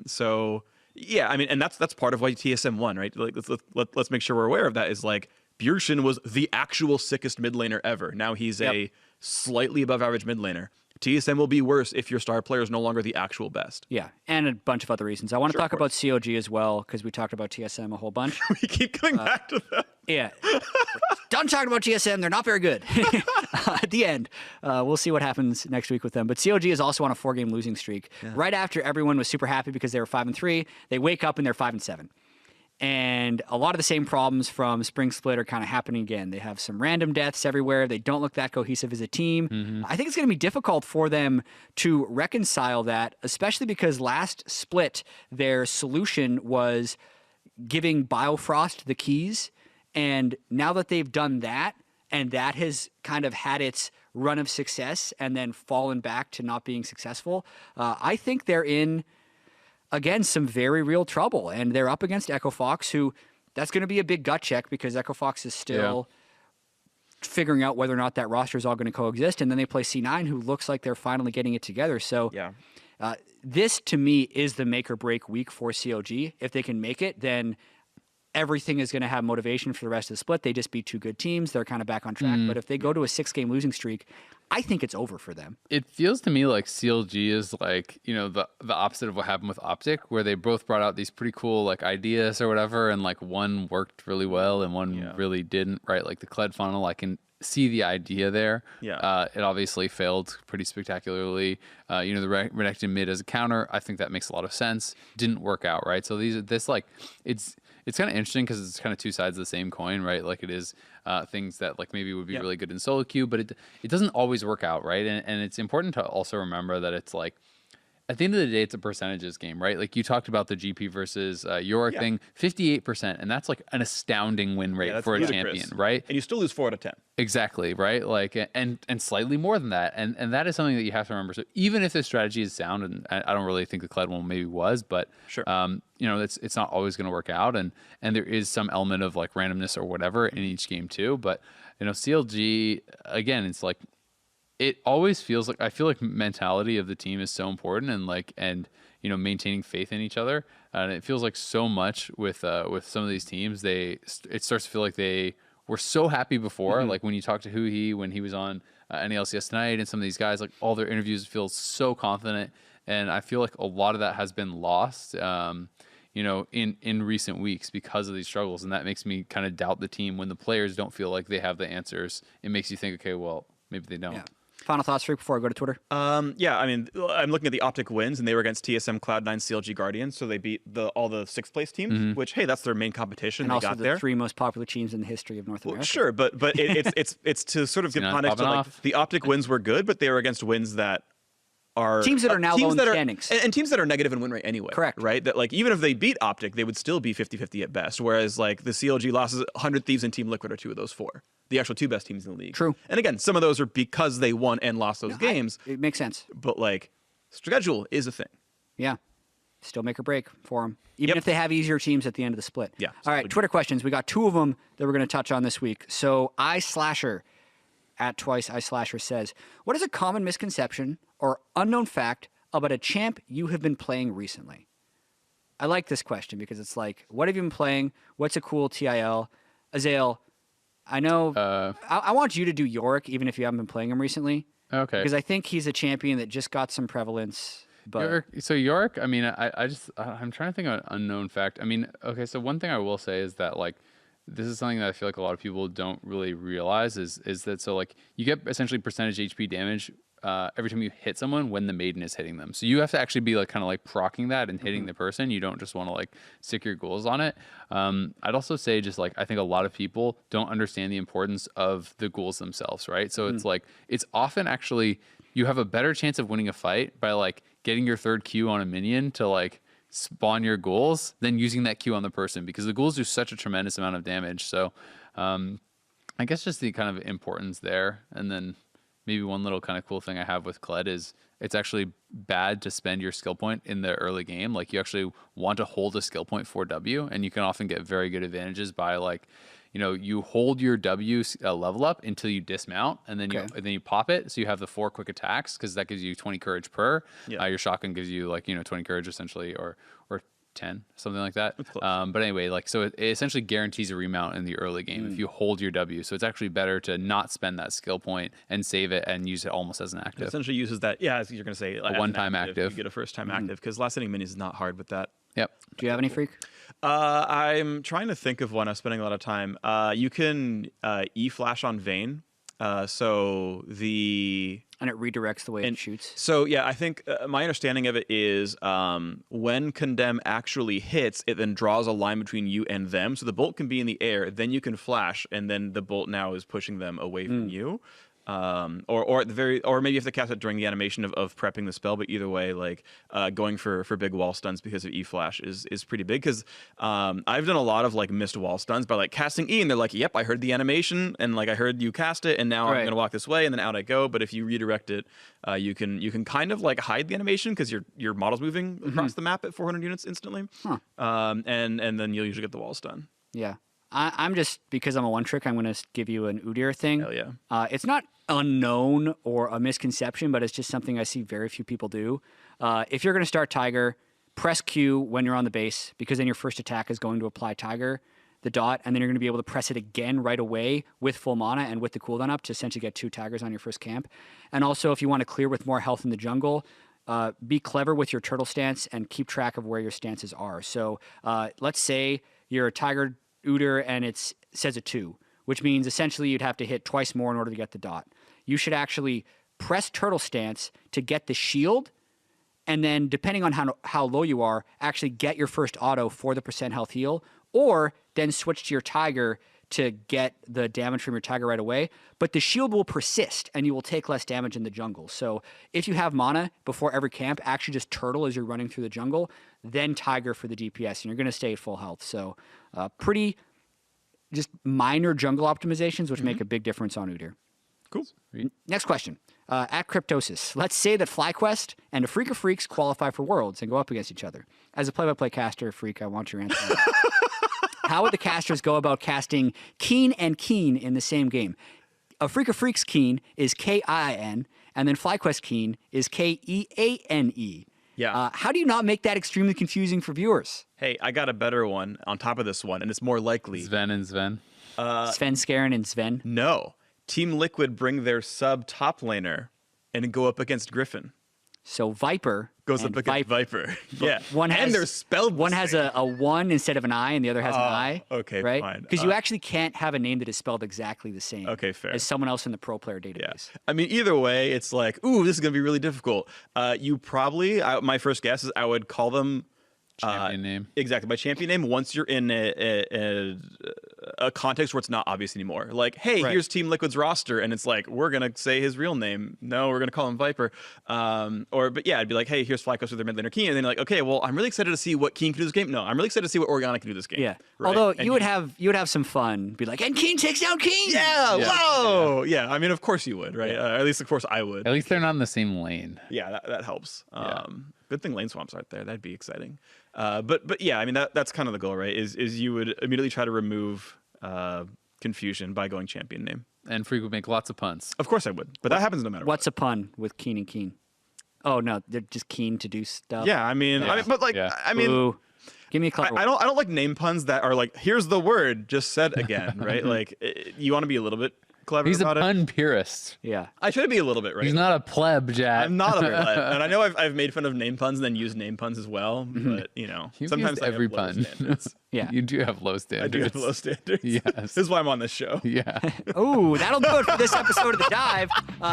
so yeah, I mean, and that's part of why TSM won, right? Like, let's make sure we're aware of that. Is like Bjergsen was the actual sickest mid laner ever. Now he's a slightly above average mid laner. TSM will be worse if your star player is no longer the actual best. Yeah, and a bunch of other reasons. I want to Sure, talk about COG as well, because we talked about TSM a whole bunch. We keep coming back to that. Yeah. Done talking about TSM. They're not very good. At the end, we'll see what happens next week with them. But COG is also on a 4-game losing streak. Yeah. Right after everyone was super happy because they were 5-3, they wake up and they're 5-7. And a lot of the same problems from Spring Split are kind of happening again. They have some random deaths everywhere. They don't look that cohesive as a team. Mm-hmm. I think it's going to be difficult for them to reconcile that, especially because last split, their solution was giving Biofrost the keys. And now that they've done that, and that has kind of had its run of success and then fallen back to not being successful, I think they're in, again, some very real trouble. And they're up against Echo Fox, who that's going to be a big gut check because Echo Fox is still figuring out whether or not that roster is all going to coexist. And then they play C9, who looks like they're finally getting it together. So this, to me, is the make or break week for COG. If they can make it, then everything is going to have motivation for the rest of the split. They just beat 2 good teams. They're kind of back on track. But if they go to a 6-game losing streak, I think it's over for them. It feels to me like CLG is like, the opposite of what happened with Optic, where they both brought out these pretty cool like ideas or whatever, and like one worked really well and one really didn't, right? Like the Kled funnel, I can see the idea there. It obviously failed pretty spectacularly. The Renekton mid as a counter, I think that makes a lot of sense. Didn't work out, right? So it's kind of interesting because it's kind of two sides of the same coin, right? Like it is things that like maybe would be really good in solo queue, but it doesn't always work out, right? And it's important to also remember that it's like, at the end of the day, it's a percentages game, right? Like you talked about the GP versus Yorick thing, 58%, and that's like an astounding win rate for a champion, right? And you still lose 4 out of 10. Exactly, right? Like, and slightly more than that, and that is something that you have to remember. So even if the strategy is sound, and I don't really think the Kled one maybe was, but sure, it's not always going to work out, and there is some element of like randomness or whatever in each game too. But CLG again, it's like, it always feels like, I feel like mentality of the team is so important, and maintaining faith in each other. And it feels like so much with some of these teams, it starts to feel like they were so happy before. Like when you talk to Huhi when he was on NA LCS tonight, and some of these guys, like all their interviews feel so confident. And I feel like a lot of that has been lost, in recent weeks because of these struggles. And that makes me kind of doubt the team when the players don't feel like they have the answers. It makes you think, okay, well, maybe they don't. Yeah. Final thoughts, Phreak, before I go to Twitter? I'm looking at the Optic wins, and they were against TSM, Cloud9, CLG, Guardians, so they beat all the 6th place teams, which, hey, that's their main competition. And they also got the there. 3 most popular teams in the history of North America. Sure, but it's to sort of give context to like, the Optic wins were good, but they were against wins that are teams that are now low in standings. And teams that are negative in win rate anyway. Correct. Right? That like even if they beat Optic, they would still be 50-50 at best. Whereas like the CLG losses, 100 Thieves and Team Liquid are 2 of those 4. The actual 2 best teams in the league. True. And again, some of those are because they won and lost those games. It makes sense. But like schedule is a thing. Yeah. Still make or break for them. Even if they have easier teams at the end of the split. Yeah. All right, Twitter questions. We got 2 of them that we're going to touch on this week. So @twice @slasher says, what is a common misconception or unknown fact about a champ you have been playing recently? I like this question because it's like, what have you been playing? What's a cool TIL? Azael, I know I want you to do Yorick, even if you haven't been playing him recently. Okay. Because I think he's a champion that just got some prevalence. But Yorick, I mean, I'm trying to think of an unknown fact. I mean, okay, so one thing I will say is that like, this is something that I feel like a lot of people don't really realize is that, so like you get essentially percentage HP damage every time you hit someone when the maiden is hitting them. So you have to actually be like kind of like proccing that and hitting the person. You don't just want to like stick your goals on it. I'd also say just like, I think a lot of people don't understand the importance of the goals themselves, right? So it's like, it's often actually, you have a better chance of winning a fight by like getting your 3rd Q on a minion to like spawn your goals than using that Q on the person, because the goals do such a tremendous amount of damage. So I guess just the kind of importance there. And then maybe one little kind of cool thing I have with Kled is it's actually bad to spend your skill point in the early game. Like you actually want to hold a skill point for W, and you can often get very good advantages by like, you hold your W level up until you dismount, and then you pop it. So you have the 4 quick attacks, because that gives you 20 courage per. Your shotgun gives you like 20 courage essentially, or 10, something like that. close. But anyway, like, so it essentially guarantees a remount in the early game if you hold your W. So it's actually better to not spend that skill point and save it and use it almost as an It active. essentially uses that, yeah, as you're going to say, like, as an one-time active. You get a first-time active, because last hitting minis is not hard with that. Yep. Do you have any, Phreak? I'm trying to think of one. I'm spending a lot of time. You can E-flash on Vayne. And it redirects the way it shoots. So yeah, I think my understanding of it is when Condemn actually hits, it then draws a line between you and them. So the bolt can be in the air, then you can flash, and then the bolt now is pushing them away from you. Or at the very, or maybe you have to cast it during the animation of prepping the spell. But either way, like going for big wall stuns because of E flash is pretty big. Because I've done a lot of like missed wall stuns by like casting E, and they're like, "Yep, I heard the animation, and like I heard you cast it, and now I'm gonna walk this way, and then out I go." But if you redirect it, you can kind of like hide the animation because your model's moving across the map at 400 units instantly. And then you'll usually get the wall stun. Yeah. I'm just, because I'm a one trick, I'm going to give you an Udyr thing. Hell yeah. It's not unknown or a misconception, but it's just something I see very few people do. If you're going to start Tiger, press Q when you're on the base, because then your first attack is going to apply Tiger, the dot, and then you're going to be able to press it again right away with full mana and with the cooldown up to essentially get 2 Tigers on your first camp. And also, if you want to clear with more health in the jungle, be clever with your turtle stance and keep track of where your stances are. So let's say you're a Tiger Udyr and it says a 2, which means essentially you'd have to hit twice more in order to get the dot. You should actually press turtle stance to get the shield, and then depending on how low you are, actually get your first auto for the % health heal, or then switch to your Tiger to get the damage from your Tiger right away. But the shield will persist and you will take less damage in the jungle. So if you have mana before every camp, actually just turtle as you're running through the jungle, then Tiger for the DPS, and you're going to stay at full health. So pretty just minor jungle optimizations, which make a big difference on Udyr. Cool. Next question. At Cryptosis, let's say that FlyQuest and a Phreak of Phreaks qualify for Worlds and go up against each other. As a play-by-play caster, Phreak, I want your answer. How would the casters go about casting Keen and Keen in the same game? A Phreak of Phreaks Keen is K-I-N, and then FlyQuest Keen is K-E-A-N-E. Yeah. How do you not make that extremely confusing for viewers? Hey, I got a better one on top of this one, and it's more likely. Sven and Sven. Sven Skaren and Sven? No. Team Liquid bring their sub top laner and go up against Griffin. So Viper Goes up against Viper. Yeah. And they're spelled one has a 1 instead of an I, and the other has an I. okay, right? fine. Because you actually can't have a name that is spelled exactly the same Okay, fair. as someone else in the pro player Yeah. database. I mean, either way, it's like, ooh, this is going to be really difficult. You probably, my first guess is I would call them Champion name. Exactly, by champion name. Once you're in a context where it's not obvious anymore, like, hey, Right. here's Team Liquid's roster, and it's like, we're gonna say his real name. No, we're gonna call him Viper. But yeah, I'd be like, hey, here's FlyQuest with their mid laner Keen, and then you're like, okay, well, I'm really excited to see what Keen can do this game. No, I'm really excited to see what Oriana can do this game. Yeah. Right? Although And you would have some fun. Be like, and Keen takes down Keen. Yeah, Yeah. whoa, yeah. I mean, of course you would, right? At least, of course, I would. At least they're not in the same lane. Yeah, that helps. Yeah. Good thing lane swamps aren't there. That'd be exciting. But yeah, I mean that's kind of the goal, right? Is you would immediately try to remove confusion by going champion name. And Phreak would make lots of puns. Of course I would, but that happens no matter What's a pun with Keen and Keen? Oh no, they're just keen to do stuff. what. Yeah, I mean, but like, Yeah. I mean. Ooh. Give me a clever I don't like name puns that are like, here's the word just said again, right? Like you want to be a little bit clever He's a about it. pun purist. Yeah. I try to be a little bit, right? He's not a pleb, Jack. I'm not a pleb, and I know I've made fun of name puns and then used name puns as well, but You've sometimes used I have every low pun. standards. Yeah. You do have low I standards. do have low standards. Yes. This is why I'm on this show. Yeah. Oh, that'll do it for this episode of The Dive.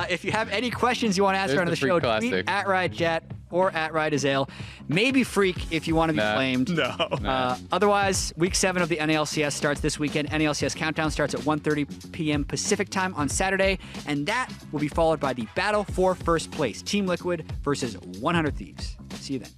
If you have any questions you want to ask There's on the the show, Phreak tweet classic. at RideJet or at RideAzale. Maybe Phreak if you want to be Nah. flamed. No. Otherwise, week 7 of the NALCS starts this weekend. NALCS Countdown starts at 1:30 p.m. Pacific time on Saturday, and that will be followed by the battle for first place. Team Liquid versus 100 Thieves. See you then.